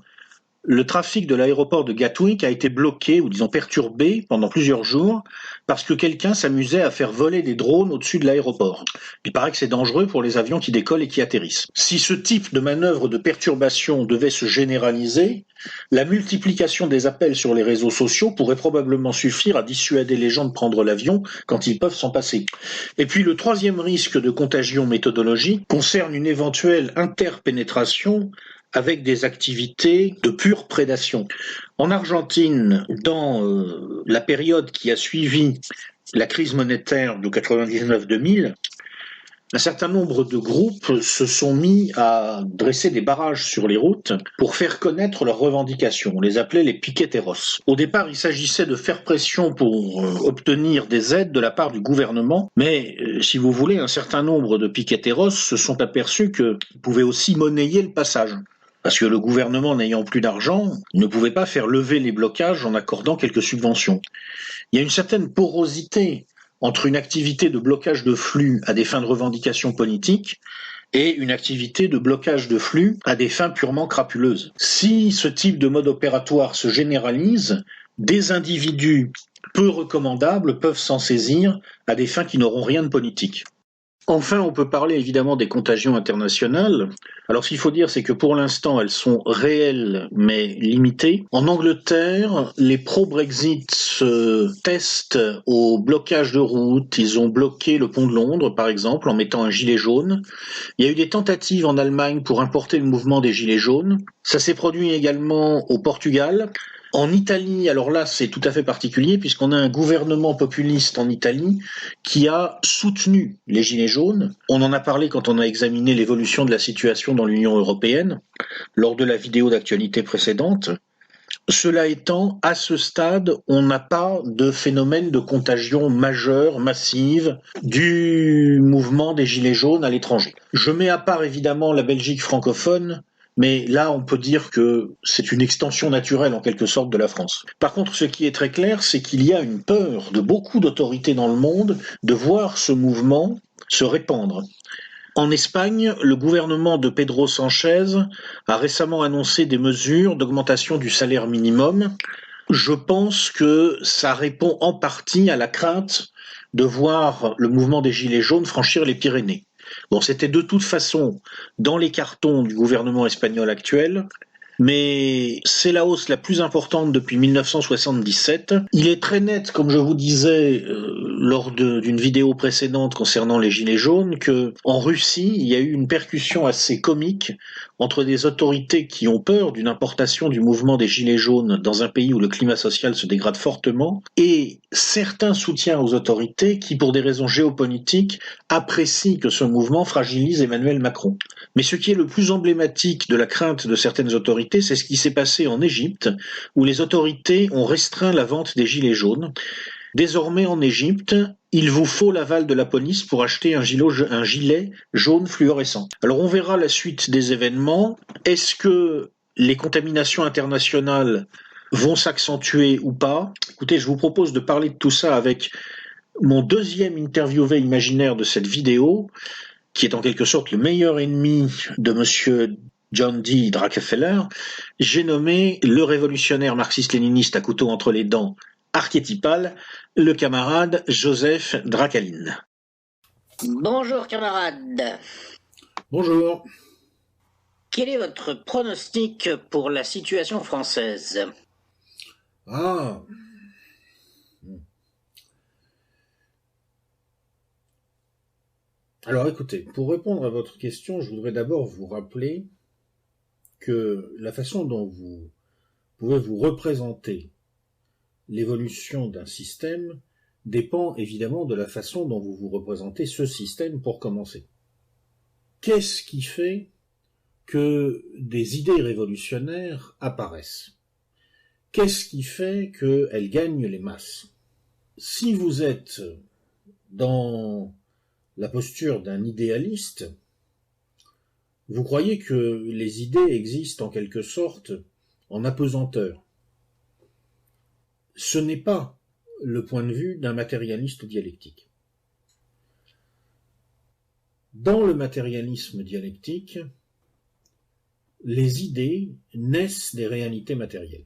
le trafic de l'aéroport de Gatwick a été bloqué, ou disons perturbé, pendant plusieurs jours, parce que quelqu'un s'amusait à faire voler des drones au-dessus de l'aéroport. Il paraît que c'est dangereux pour les avions qui décollent et qui atterrissent. Si ce type de manœuvre de perturbation devait se généraliser, la multiplication des appels sur les réseaux sociaux pourrait probablement suffire à dissuader les gens de prendre l'avion quand ils peuvent s'en passer. Et puis le troisième risque de contagion méthodologique concerne une éventuelle interpénétration avec des activités de pure prédation. En Argentine, dans la période qui a suivi la crise monétaire de 99-2000, un certain nombre de groupes se sont mis à dresser des barrages sur les routes pour faire connaître leurs revendications. On les appelait les piqueteros. Au départ, il s'agissait de faire pression pour obtenir des aides de la part du gouvernement, mais si vous voulez, un certain nombre de piqueteros se sont aperçus qu'ils pouvaient aussi monnayer le passage. Parce que le gouvernement n'ayant plus d'argent, ne pouvait pas faire lever les blocages en accordant quelques subventions. Il y a une certaine porosité entre une activité de blocage de flux à des fins de revendication politique et une activité de blocage de flux à des fins purement crapuleuses. Si ce type de mode opératoire se généralise, des individus peu recommandables peuvent s'en saisir à des fins qui n'auront rien de politique. Enfin, on peut parler évidemment des contagions internationales. Alors, ce qu'il faut dire, c'est que pour l'instant, elles sont réelles, mais limitées. En Angleterre, les pro-Brexit se testent au blocage de routes. Ils ont bloqué le pont de Londres, par exemple, en mettant un gilet jaune. Il y a eu des tentatives en Allemagne pour importer le mouvement des gilets jaunes. Ça s'est produit également au Portugal. En Italie, alors là, c'est tout à fait particulier puisqu'on a un gouvernement populiste en Italie qui a soutenu les Gilets jaunes. On en a parlé quand on a examiné l'évolution de la situation dans l'Union européenne lors de la vidéo d'actualité précédente. Cela étant, à ce stade, on n'a pas de phénomène de contagion majeure, massive, du mouvement des Gilets jaunes à l'étranger. Je mets à part évidemment la Belgique francophone, mais là on peut dire que c'est une extension naturelle en quelque sorte de la France. Par contre, ce qui est très clair, c'est qu'il y a une peur de beaucoup d'autorités dans le monde de voir ce mouvement se répandre. En Espagne, le gouvernement de Pedro Sánchez a récemment annoncé des mesures d'augmentation du salaire minimum. Je pense que ça répond en partie à la crainte de voir le mouvement des Gilets jaunes franchir les Pyrénées. Bon, c'était de toute façon dans les cartons du gouvernement espagnol actuel, mais c'est la hausse la plus importante depuis 1977. Il est très net, comme je vous disais lors d'une vidéo précédente concernant les Gilets jaunes, que en Russie, il y a eu une percussion assez comique entre des autorités qui ont peur d'une importation du mouvement des Gilets jaunes dans un pays où le climat social se dégrade fortement, et certains soutiens aux autorités qui, pour des raisons géopolitiques, apprécient que ce mouvement fragilise Emmanuel Macron. Mais ce qui est le plus emblématique de la crainte de certaines autorités, c'est ce qui s'est passé en Égypte, où les autorités ont restreint la vente des gilets jaunes. Désormais en Égypte, il vous faut l'aval de la police pour acheter un gilet jaune fluorescent. Alors on verra la suite des événements. Est-ce que les contaminations internationales vont s'accentuer ou pas? Écoutez, je vous propose de parler de tout ça avec mon deuxième interviewé imaginaire de cette vidéo, qui est en quelque sorte le meilleur ennemi de monsieur John D. Rockefeller. J'ai nommé le révolutionnaire marxiste-léniniste à couteau entre les dents archétypal, le camarade Joseph Dracaline. Bonjour camarade. Bonjour. Quel est votre pronostic pour la situation française? Ah. Alors écoutez, pour répondre à votre question, je voudrais d'abord vous rappeler que la façon dont vous pouvez vous représenter l'évolution d'un système dépend évidemment de la façon dont vous vous représentez ce système pour commencer. Qu'est-ce qui fait que des idées révolutionnaires apparaissent? Qu'est-ce qui fait qu'elles gagnent les masses? Si vous êtes dans la posture d'un idéaliste, vous croyez que les idées existent en quelque sorte en apesanteur. Ce n'est pas le point de vue d'un matérialiste dialectique. Dans le matérialisme dialectique, les idées naissent des réalités matérielles.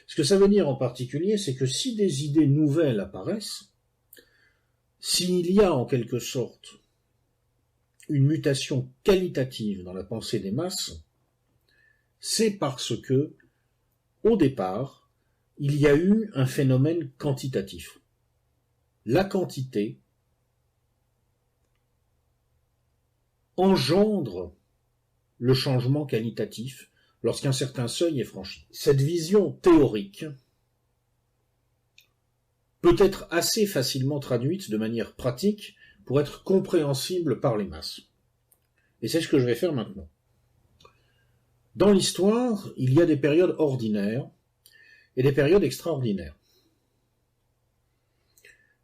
Ce que ça veut dire en particulier, c'est que si des idées nouvelles apparaissent, s'il y a en quelque sorte une mutation qualitative dans la pensée des masses, c'est parce que, au départ, il y a eu un phénomène quantitatif. La quantité engendre le changement qualitatif lorsqu'un certain seuil est franchi. Cette vision théorique peut être assez facilement traduite de manière pratique pour être compréhensible par les masses. Et c'est ce que je vais faire maintenant. Dans l'histoire, il y a des périodes ordinaires et des périodes extraordinaires.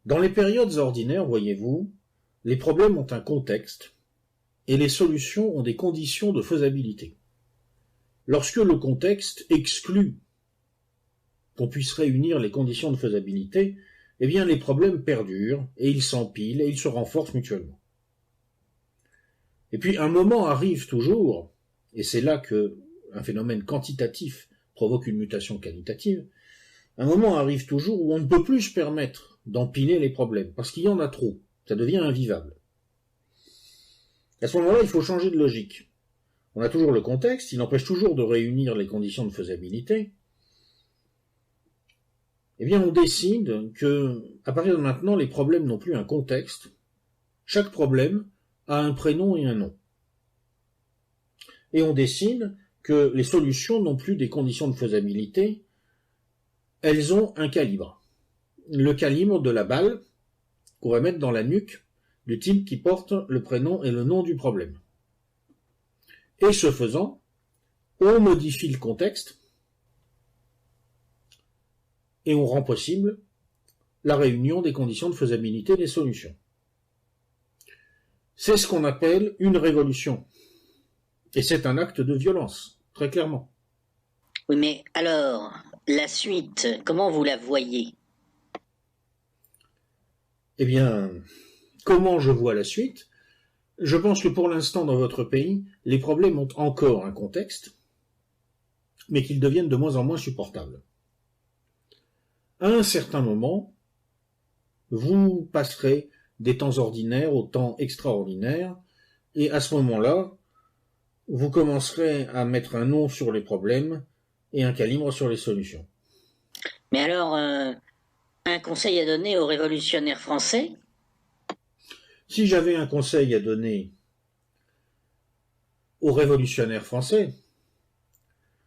Dans les périodes ordinaires, voyez-vous, les problèmes ont un contexte et les solutions ont des conditions de faisabilité. Lorsque le contexte exclut qu'on puisse réunir les conditions de faisabilité, eh bien les problèmes perdurent et ils s'empilent et ils se renforcent mutuellement. Et puis un moment arrive toujours, et c'est là que un phénomène quantitatif provoque une mutation qualitative, un moment arrive toujours où on ne peut plus se permettre d'empiler les problèmes, parce qu'il y en a trop, ça devient invivable. À ce moment-là, il faut changer de logique. On a toujours le contexte, il empêche toujours de réunir les conditions de faisabilité. Eh bien, on décide que, à partir de maintenant, les problèmes n'ont plus un contexte. Chaque problème a un prénom et un nom. Et on décide que les solutions n'ont plus des conditions de faisabilité, elles ont un calibre. Le calibre de la balle qu'on va mettre dans la nuque du type qui porte le prénom et le nom du problème. Et ce faisant, on modifie le contexte et on rend possible la réunion des conditions de faisabilité des solutions. C'est ce qu'on appelle une révolution. Et c'est un acte de violence, très clairement. Oui, mais alors, la suite, comment vous la voyez? Eh bien, comment je vois la suite? Je pense que pour l'instant, dans votre pays, les problèmes ont encore un contexte, mais qu'ils deviennent de moins en moins supportables. À un certain moment, vous passerez des temps ordinaires aux temps extraordinaires, et à ce moment-là, vous commencerez à mettre un nom sur les problèmes et un calibre sur les solutions. Mais alors, un conseil à donner aux révolutionnaires français? Si j'avais un conseil à donner aux révolutionnaires français,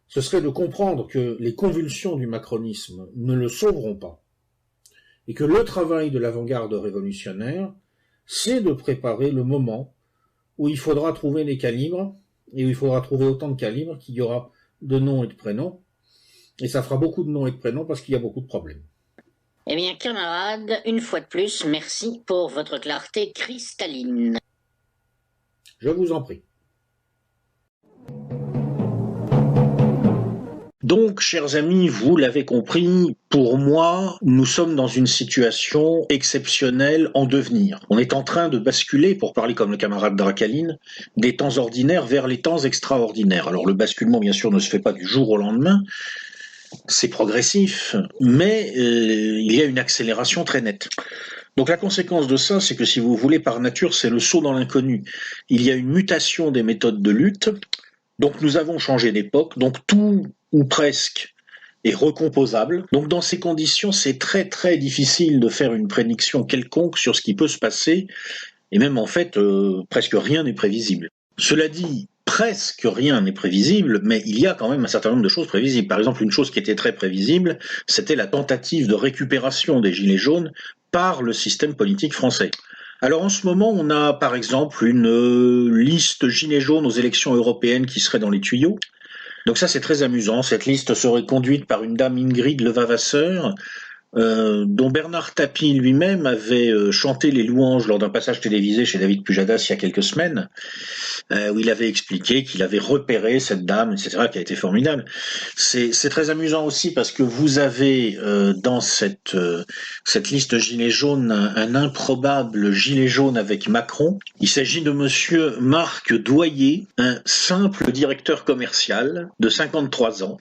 ce serait de comprendre que les convulsions du macronisme ne le sauveront pas, et que le travail de l'avant-garde révolutionnaire, c'est de préparer le moment où il faudra trouver les calibres, et où il faudra trouver autant de calibres qu'il y aura de noms et de prénoms, et ça fera beaucoup de noms et de prénoms parce qu'il y a beaucoup de problèmes. Eh bien, camarades, une fois de plus, merci pour votre clarté cristalline. Je vous en prie. Donc, chers amis, vous l'avez compris, pour moi, nous sommes dans une situation exceptionnelle en devenir. On est en train de basculer, pour parler comme le camarade Dracaline, des temps ordinaires vers les temps extraordinaires. Alors le basculement, bien sûr, ne se fait pas du jour au lendemain, c'est progressif, mais il y a une accélération très nette. Donc la conséquence de ça, c'est que si vous voulez, par nature, c'est le saut dans l'inconnu. Il y a une mutation des méthodes de lutte, donc nous avons changé d'époque, donc tout ou presque est recomposable. Donc dans ces conditions, c'est très très difficile de faire une prédiction quelconque sur ce qui peut se passer, et même en fait, presque rien n'est prévisible. Cela dit, presque rien n'est prévisible, mais il y a quand même un certain nombre de choses prévisibles. Par exemple, une chose qui était très prévisible, c'était la tentative de récupération des Gilets jaunes par le système politique français. Alors en ce moment, on a par exemple une liste Gilets jaunes aux élections européennes qui serait dans les tuyaux. Donc ça c'est très amusant, cette liste serait conduite par une dame Ingrid Levavasseur, dont Bernard Tapie lui-même avait chanté les louanges lors d'un passage télévisé chez David Pujadas il y a quelques semaines, où il avait expliqué qu'il avait repéré cette dame, etc., qui a été formidable. C'est très amusant aussi parce que vous avez dans cette liste gilet jaune un improbable gilet jaune avec Macron. Il s'agit de monsieur Marc Doyer, un simple directeur commercial de 53 ans,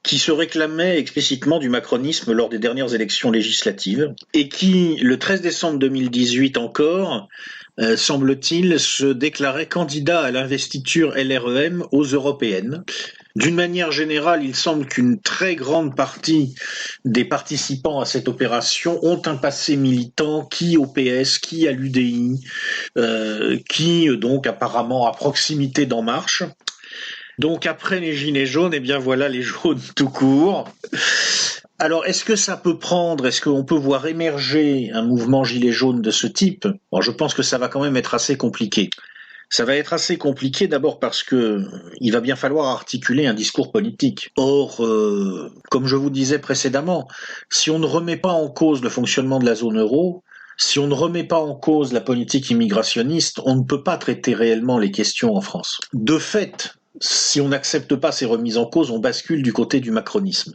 qui se réclamait explicitement du macronisme lors des dernières élections législatives et qui, le 13 décembre 2018 encore, semble-t-il, se déclarait candidat à l'investiture LREM aux européennes. D'une manière générale, il semble qu'une très grande partie des participants à cette opération ont un passé militant, qui au PS, qui à l'UDI, qui donc apparemment à proximité d'En Marche. Donc après les gilets jaunes, eh bien voilà les jaunes tout court. Alors, est-ce que ça peut prendre, est-ce qu'on peut voir émerger un mouvement gilet jaune de ce type? Alors, je pense que ça va quand même être assez compliqué. Ça va être assez compliqué d'abord parce que il va bien falloir articuler un discours politique. Or, comme je vous disais précédemment, si on ne remet pas en cause le fonctionnement de la zone euro, si on ne remet pas en cause la politique immigrationniste, on ne peut pas traiter réellement les questions en France. De fait, si on n'accepte pas ces remises en cause, on bascule du côté du macronisme.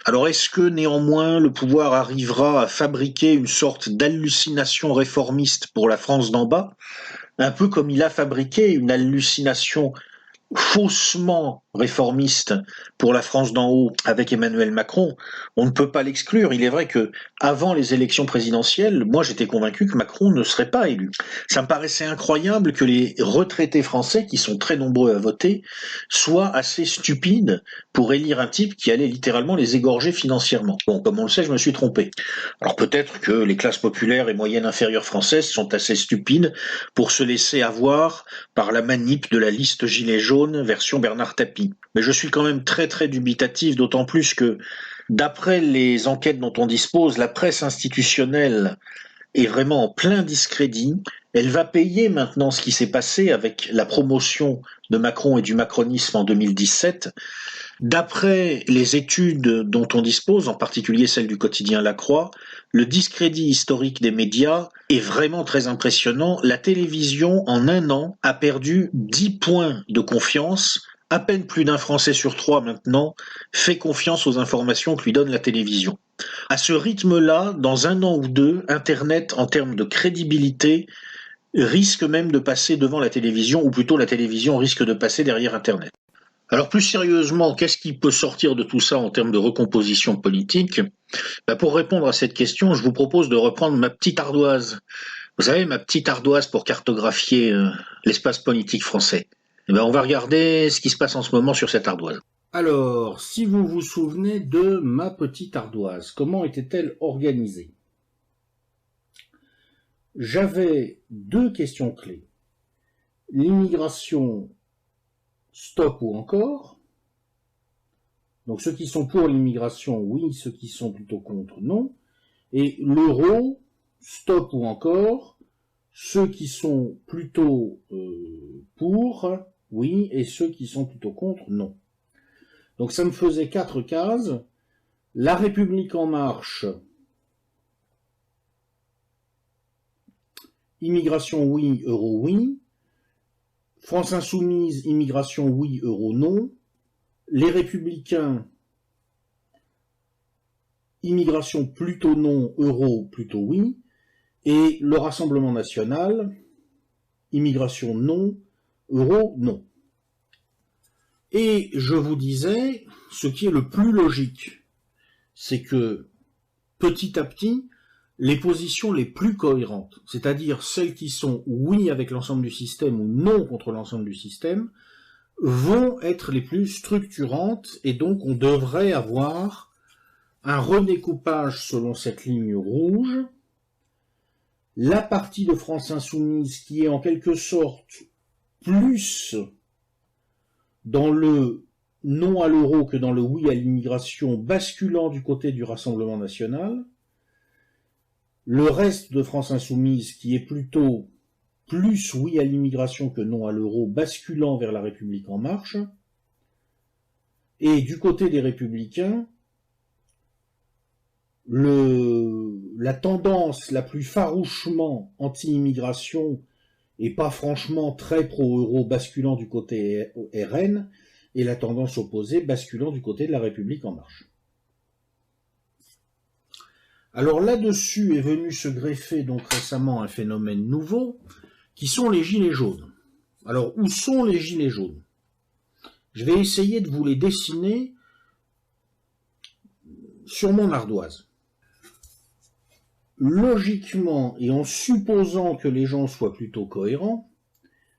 Alors est-ce que néanmoins le pouvoir arrivera à fabriquer une sorte d'hallucination réformiste pour la France d'en bas, un peu comme il a fabriqué une hallucination faussement réformiste pour la France d'en haut avec Emmanuel Macron? On ne peut pas l'exclure. Il est vrai que avant les élections présidentielles, moi j'étais convaincu que Macron ne serait pas élu. Ça me paraissait incroyable que les retraités français, qui sont très nombreux à voter, soient assez stupides pour élire un type qui allait littéralement les égorger financièrement. Bon, comme on le sait, je me suis trompé. Alors peut-être que les classes populaires et moyennes inférieures françaises sont assez stupides pour se laisser avoir par la manip de la liste Gilets jaunes jaunes version Bernard Tapie. Mais je suis quand même très très dubitatif, d'autant plus que d'après les enquêtes dont on dispose, la presse institutionnelle est vraiment en plein discrédit. Elle va payer maintenant ce qui s'est passé avec la promotion de Macron et du macronisme en 2017. D'après les études dont on dispose, en particulier celle du quotidien La Croix, le discrédit historique des médias est vraiment très impressionnant. La télévision, en un an, a perdu 10 points de confiance. À peine plus d'un Français sur 3 maintenant fait confiance aux informations que lui donne la télévision. À ce rythme-là, dans un an ou deux, Internet, en termes de crédibilité, risque même de passer devant la télévision, ou plutôt la télévision risque de passer derrière Internet. Alors plus sérieusement, qu'est-ce qui peut sortir de tout ça en termes de recomposition politique ? Pour répondre à cette question, je vous propose de reprendre ma petite ardoise. Vous savez, ma petite ardoise pour cartographier l'espace politique français. On va regarder ce qui se passe en ce moment sur cette ardoise. Alors, si vous vous souvenez de ma petite ardoise, comment était-elle organisée ? J'avais 2 questions clés. L'immigration, stop ou encore. Donc ceux qui sont pour l'immigration, oui, ceux qui sont plutôt contre, non. Et l'euro, stop ou encore. Ceux qui sont plutôt pour, oui, et ceux qui sont plutôt contre, non. Donc ça me faisait 4 cases. La République en marche, immigration oui, euro oui. France insoumise, immigration oui, euro non. Les Républicains, immigration plutôt non, euro plutôt oui. Et le Rassemblement national, immigration non, euro non. Et je vous disais, ce qui est le plus logique, c'est que petit à petit, les positions les plus cohérentes, c'est-à-dire celles qui sont oui avec l'ensemble du système ou non contre l'ensemble du système, vont être les plus structurantes, et donc on devrait avoir un redécoupage selon cette ligne rouge. La partie de France Insoumise qui est en quelque sorte plus dans le non à l'euro que dans le oui à l'immigration, basculant du côté du Rassemblement national. Le reste de France Insoumise qui est plutôt plus oui à l'immigration que non à l'euro, basculant vers la République en marche. Et du côté des Républicains, la tendance la plus farouchement anti-immigration et pas franchement très pro-euro basculant du côté RN, et la tendance opposée basculant du côté de la République en marche. Alors là-dessus est venu se greffer donc récemment un phénomène nouveau, qui sont les gilets jaunes. Alors où sont les gilets jaunes ? Je vais essayer de vous les dessiner sur mon ardoise. Logiquement, et en supposant que les gens soient plutôt cohérents,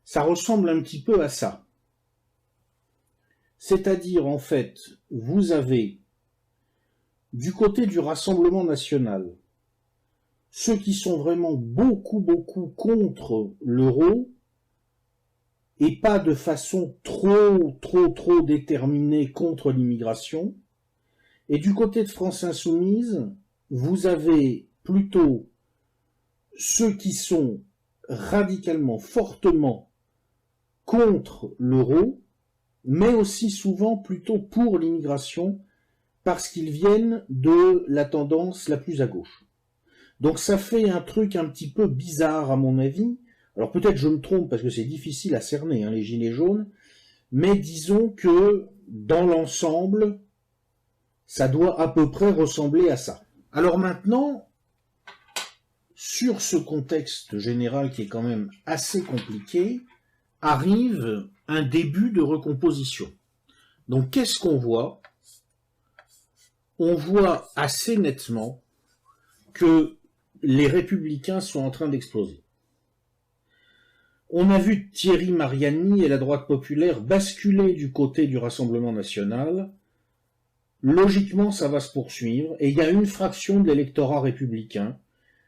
ça ressemble un petit peu à ça. C'est-à-dire, en fait, vous avez, du côté du Rassemblement national, ceux qui sont vraiment beaucoup contre l'euro, et pas de façon trop déterminée contre l'immigration. Et du côté de France Insoumise, vous avez plutôt ceux qui sont radicalement, fortement contre l'euro, mais aussi souvent plutôt pour l'immigration, parce qu'ils viennent de la tendance la plus à gauche. Donc ça fait un truc un petit peu bizarre à mon avis. Alors peut-être je me trompe parce que c'est difficile à cerner, les gilets jaunes, mais disons que dans l'ensemble, ça doit à peu près ressembler à ça. Alors maintenant, sur ce contexte général qui est quand même assez compliqué, arrive un début de recomposition. Donc qu'est-ce qu'on voit ? On voit assez nettement que les Républicains sont en train d'exploser. On a vu Thierry Mariani et la droite populaire basculer du côté du Rassemblement national. Logiquement, ça va se poursuivre, et il y a une fraction de l'électorat républicain,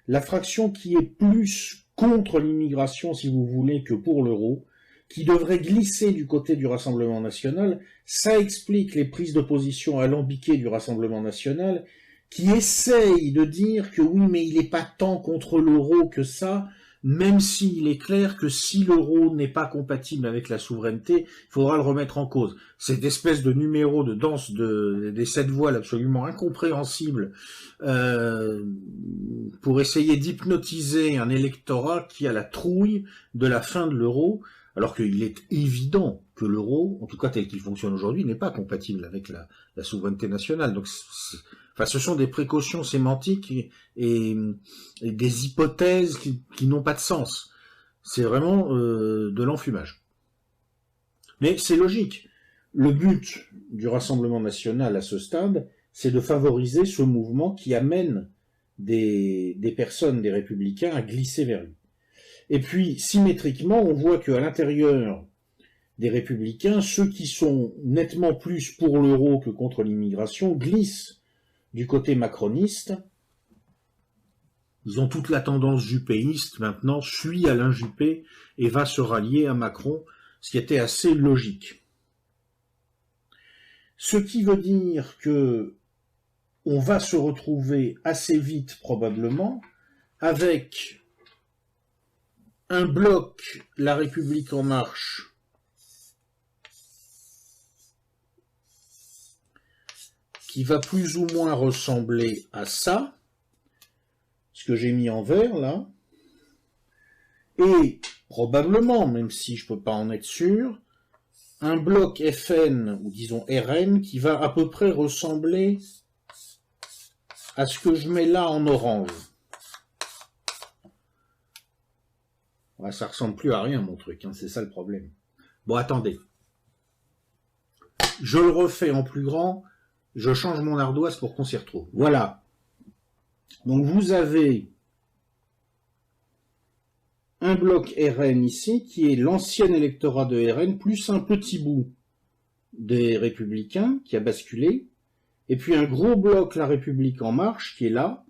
la fraction qui est plus contre l'immigration, si vous voulez, que pour l'euro, qui devrait glisser du côté du Rassemblement national, ça explique les prises de position alambiquées du Rassemblement national, qui essaye de dire que oui, mais il n'est pas tant contre l'euro que ça, même s'il est clair que si l'euro n'est pas compatible avec la souveraineté, il faudra le remettre en cause. Cette espèce de numéro de danse des 7 voiles absolument incompréhensible pour essayer d'hypnotiser un électorat qui a la trouille de la fin de l'euro, alors qu'il est évident que l'euro, en tout cas tel qu'il fonctionne aujourd'hui, n'est pas compatible avec la souveraineté nationale. Donc, enfin, ce sont des précautions sémantiques et des hypothèses qui n'ont pas de sens. C'est vraiment de l'enfumage. Mais c'est logique. Le but du Rassemblement national à ce stade, c'est de favoriser ce mouvement qui amène des personnes, des républicains, à glisser vers lui. Et puis, symétriquement, on voit qu'à l'intérieur des républicains, ceux qui sont nettement plus pour l'euro que contre l'immigration glissent du côté macroniste. Ils ont toute la tendance juppéiste maintenant, suit Alain Juppé et va se rallier à Macron, ce qui était assez logique. Ce qui veut dire que on va se retrouver assez vite probablement avec un bloc La République en marche qui va plus ou moins ressembler à ça, ce que j'ai mis en vert là, et probablement, même si je peux pas en être sûr, un bloc FN, ou disons RN, qui va à peu près ressembler à ce que je mets là en orange. Ouais, ça ressemble plus à rien mon truc, hein, c'est ça le problème. Bon, attendez. Je le refais en plus grand, je change mon ardoise pour qu'on s'y retrouve. Voilà. Donc vous avez un bloc RN ici, qui est l'ancien électorat de RN, plus un petit bout des Républicains, qui a basculé, et puis un gros bloc La République en marche, qui est là,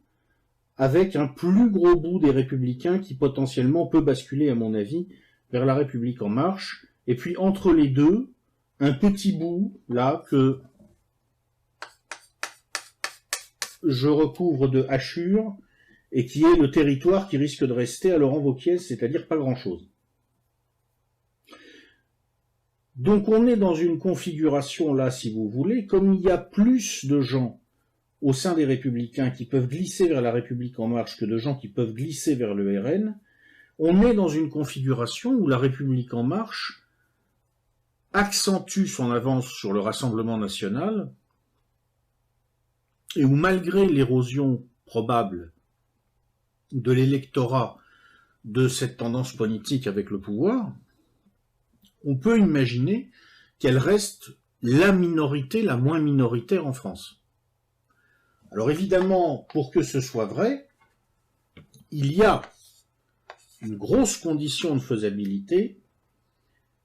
avec un plus gros bout des Républicains qui potentiellement peut basculer, à mon avis, vers La République en marche, et puis entre les deux, un petit bout, là, que je recouvre de hachures, et qui est le territoire qui risque de rester à Laurent Wauquiez, c'est-à-dire pas grand-chose. Donc on est dans une configuration là, si vous voulez, comme il y a plus de gens au sein des Républicains qui peuvent glisser vers La République en marche que de gens qui peuvent glisser vers le RN, on est dans une configuration où La République en marche accentue son avance sur le Rassemblement national, et où malgré l'érosion probable de l'électorat de cette tendance politique avec le pouvoir, on peut imaginer qu'elle reste la minorité la moins minoritaire en France. Alors évidemment, pour que ce soit vrai, il y a une grosse condition de faisabilité,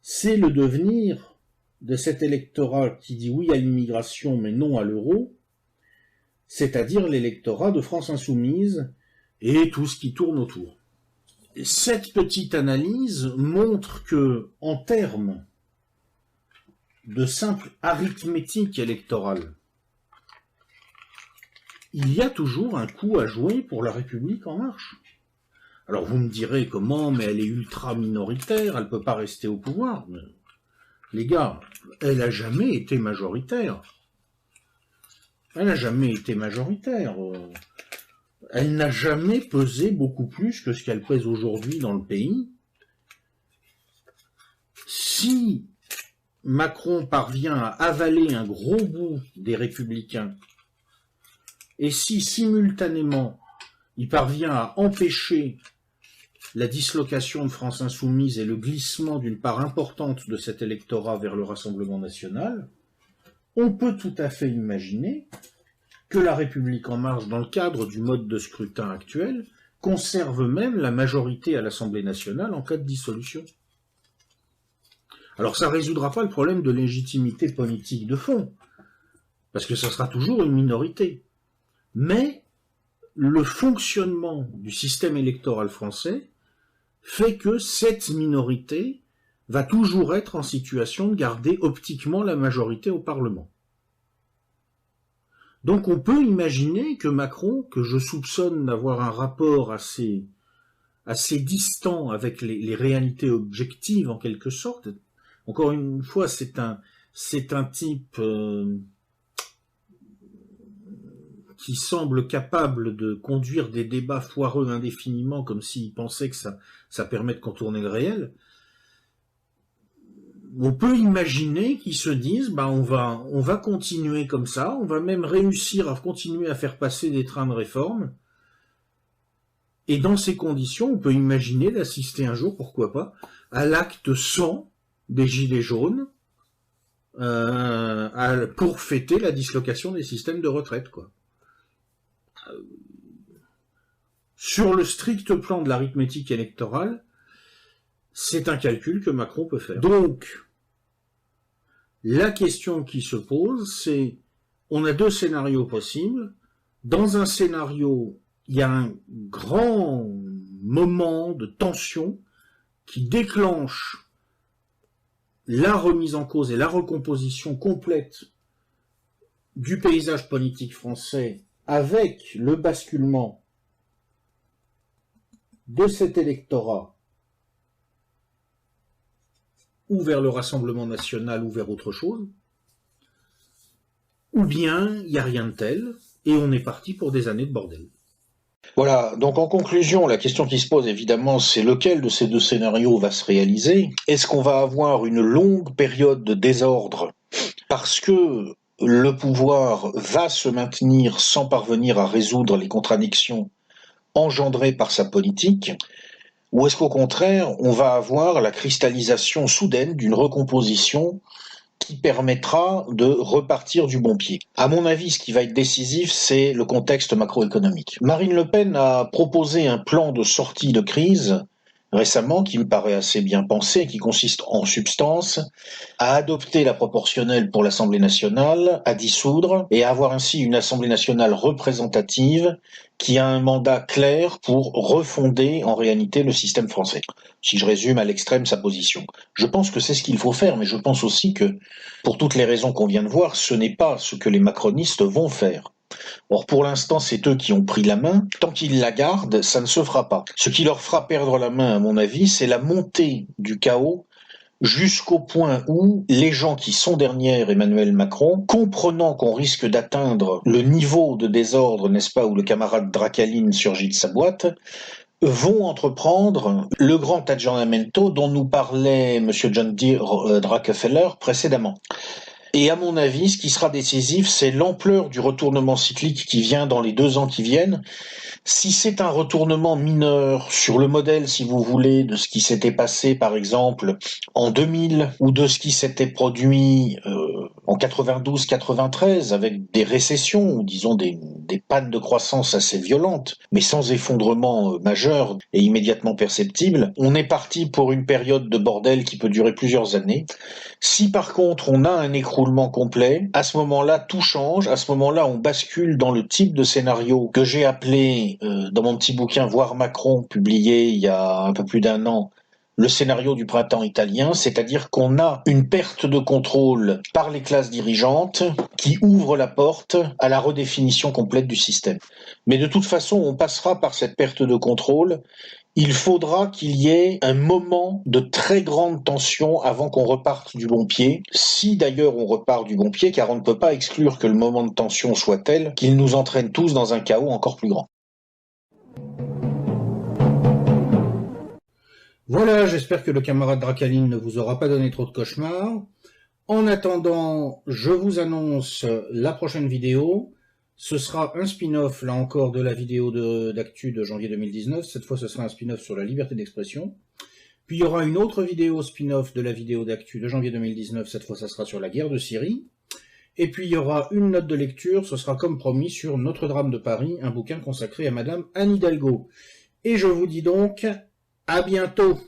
c'est le devenir de cet électorat qui dit oui à l'immigration mais non à l'euro, c'est-à-dire l'électorat de France Insoumise et tout ce qui tourne autour. Cette petite analyse montre que, en termes de simple arithmétique électorale, il y a toujours un coup à jouer pour La République en marche. Alors vous me direz comment, mais elle est ultra minoritaire, elle ne peut pas rester au pouvoir. Mais, les gars, elle n'a jamais été majoritaire. Elle n'a jamais été majoritaire. Elle n'a jamais pesé beaucoup plus que ce qu'elle pèse aujourd'hui dans le pays. Si Macron parvient à avaler un gros bout des Républicains, et si simultanément il parvient à empêcher la dislocation de France Insoumise et le glissement d'une part importante de cet électorat vers le Rassemblement national, on peut tout à fait imaginer que La République en marche, dans le cadre du mode de scrutin actuel, conserve même la majorité à l'Assemblée nationale en cas de dissolution. Alors ça ne résoudra pas le problème de légitimité politique de fond, parce que ça sera toujours une minorité. Mais le fonctionnement du système électoral français fait que cette minorité va toujours être en situation de garder optiquement la majorité au Parlement. Donc on peut imaginer que Macron, que je soupçonne d'avoir un rapport assez distant avec les réalités objectives en quelque sorte, encore une fois c'est un type qui semble capable de conduire des débats foireux indéfiniment comme s'il pensait que ça permet de contourner le réel. On peut imaginer qu'ils se disent on va continuer comme ça, on va même réussir à continuer à faire passer des trains de réforme. Et dans ces conditions, on peut imaginer d'assister un jour, pourquoi pas, à l'acte 100 des Gilets jaunes pour fêter la dislocation des systèmes de retraite, quoi. Sur le strict plan de l'arithmétique électorale, c'est un calcul que Macron peut faire. Donc, la question qui se pose, c'est, on a deux scénarios possibles. Dans un scénario, il y a un grand moment de tension qui déclenche la remise en cause et la recomposition complète du paysage politique français avec le basculement de cet électorat ou vers le Rassemblement national ou vers autre chose, ou bien il n'y a rien de tel et on est parti pour des années de bordel. Voilà, donc en conclusion, la question qui se pose évidemment, c'est lequel de ces deux scénarios va se réaliser? Est-ce qu'on va avoir une longue période de désordre parce que le pouvoir va se maintenir sans parvenir à résoudre les contradictions engendrées par sa politique? Ou est-ce qu'au contraire, on va avoir la cristallisation soudaine d'une recomposition qui permettra de repartir du bon pied? À mon avis, ce qui va être décisif, c'est le contexte macroéconomique. Marine Le Pen a proposé un plan de sortie de crise récemment qui me paraît assez bien pensé, qui consiste en substance à adopter la proportionnelle pour l'Assemblée nationale, à dissoudre et à avoir ainsi une Assemblée nationale représentative qui a un mandat clair pour refonder en réalité le système français. Si je résume à l'extrême sa position. Je pense que c'est ce qu'il faut faire, mais je pense aussi que, pour toutes les raisons qu'on vient de voir, ce n'est pas ce que les macronistes vont faire. Or, pour l'instant, c'est eux qui ont pris la main. Tant qu'ils la gardent, ça ne se fera pas. Ce qui leur fera perdre la main, à mon avis, c'est la montée du chaos jusqu'au point où les gens qui sont derrière Emmanuel Macron, comprenant qu'on risque d'atteindre le niveau de désordre, n'est-ce pas, où le camarade Dracaline surgit de sa boîte, vont entreprendre le grand aggiornamento dont nous parlait M. John D. Rockefeller précédemment. Et à mon avis, ce qui sera décisif, c'est l'ampleur du retournement cyclique qui vient dans les 2 ans qui viennent. Si c'est un retournement mineur sur le modèle, si vous voulez, de ce qui s'était passé, par exemple, en 2000, ou de ce qui s'était produit en 92-93, avec des récessions, ou disons des pannes de croissance assez violentes, mais sans effondrement majeur et immédiatement perceptible, on est parti pour une période de bordel qui peut durer plusieurs années. Si par contre on a un écroulement complet, à ce moment-là tout change, à ce moment-là on bascule dans le type de scénario que j'ai appelé dans mon petit bouquin Voir Macron, publié il y a un peu plus d'1 an, le scénario du printemps italien, c'est-à-dire qu'on a une perte de contrôle par les classes dirigeantes qui ouvre la porte à la redéfinition complète du système. Mais de toute façon, on passera par cette perte de contrôle. Il faudra qu'il y ait un moment de très grande tension avant qu'on reparte du bon pied, si d'ailleurs on repart du bon pied, car on ne peut pas exclure que le moment de tension soit tel qu'il nous entraîne tous dans un chaos encore plus grand. Voilà, j'espère que le camarade Dracaline ne vous aura pas donné trop de cauchemars. En attendant, je vous annonce la prochaine vidéo. Ce sera un spin-off, là encore, de la vidéo d'actu de janvier 2019. Cette fois, ce sera un spin-off sur la liberté d'expression. Puis il y aura une autre vidéo spin-off de la vidéo d'actu de janvier 2019. Cette fois, ça sera sur la guerre de Syrie. Et puis il y aura une note de lecture, ce sera comme promis sur Notre-Dame de Paris, un bouquin consacré à Madame Anne Hidalgo. Et je vous dis donc, à bientôt!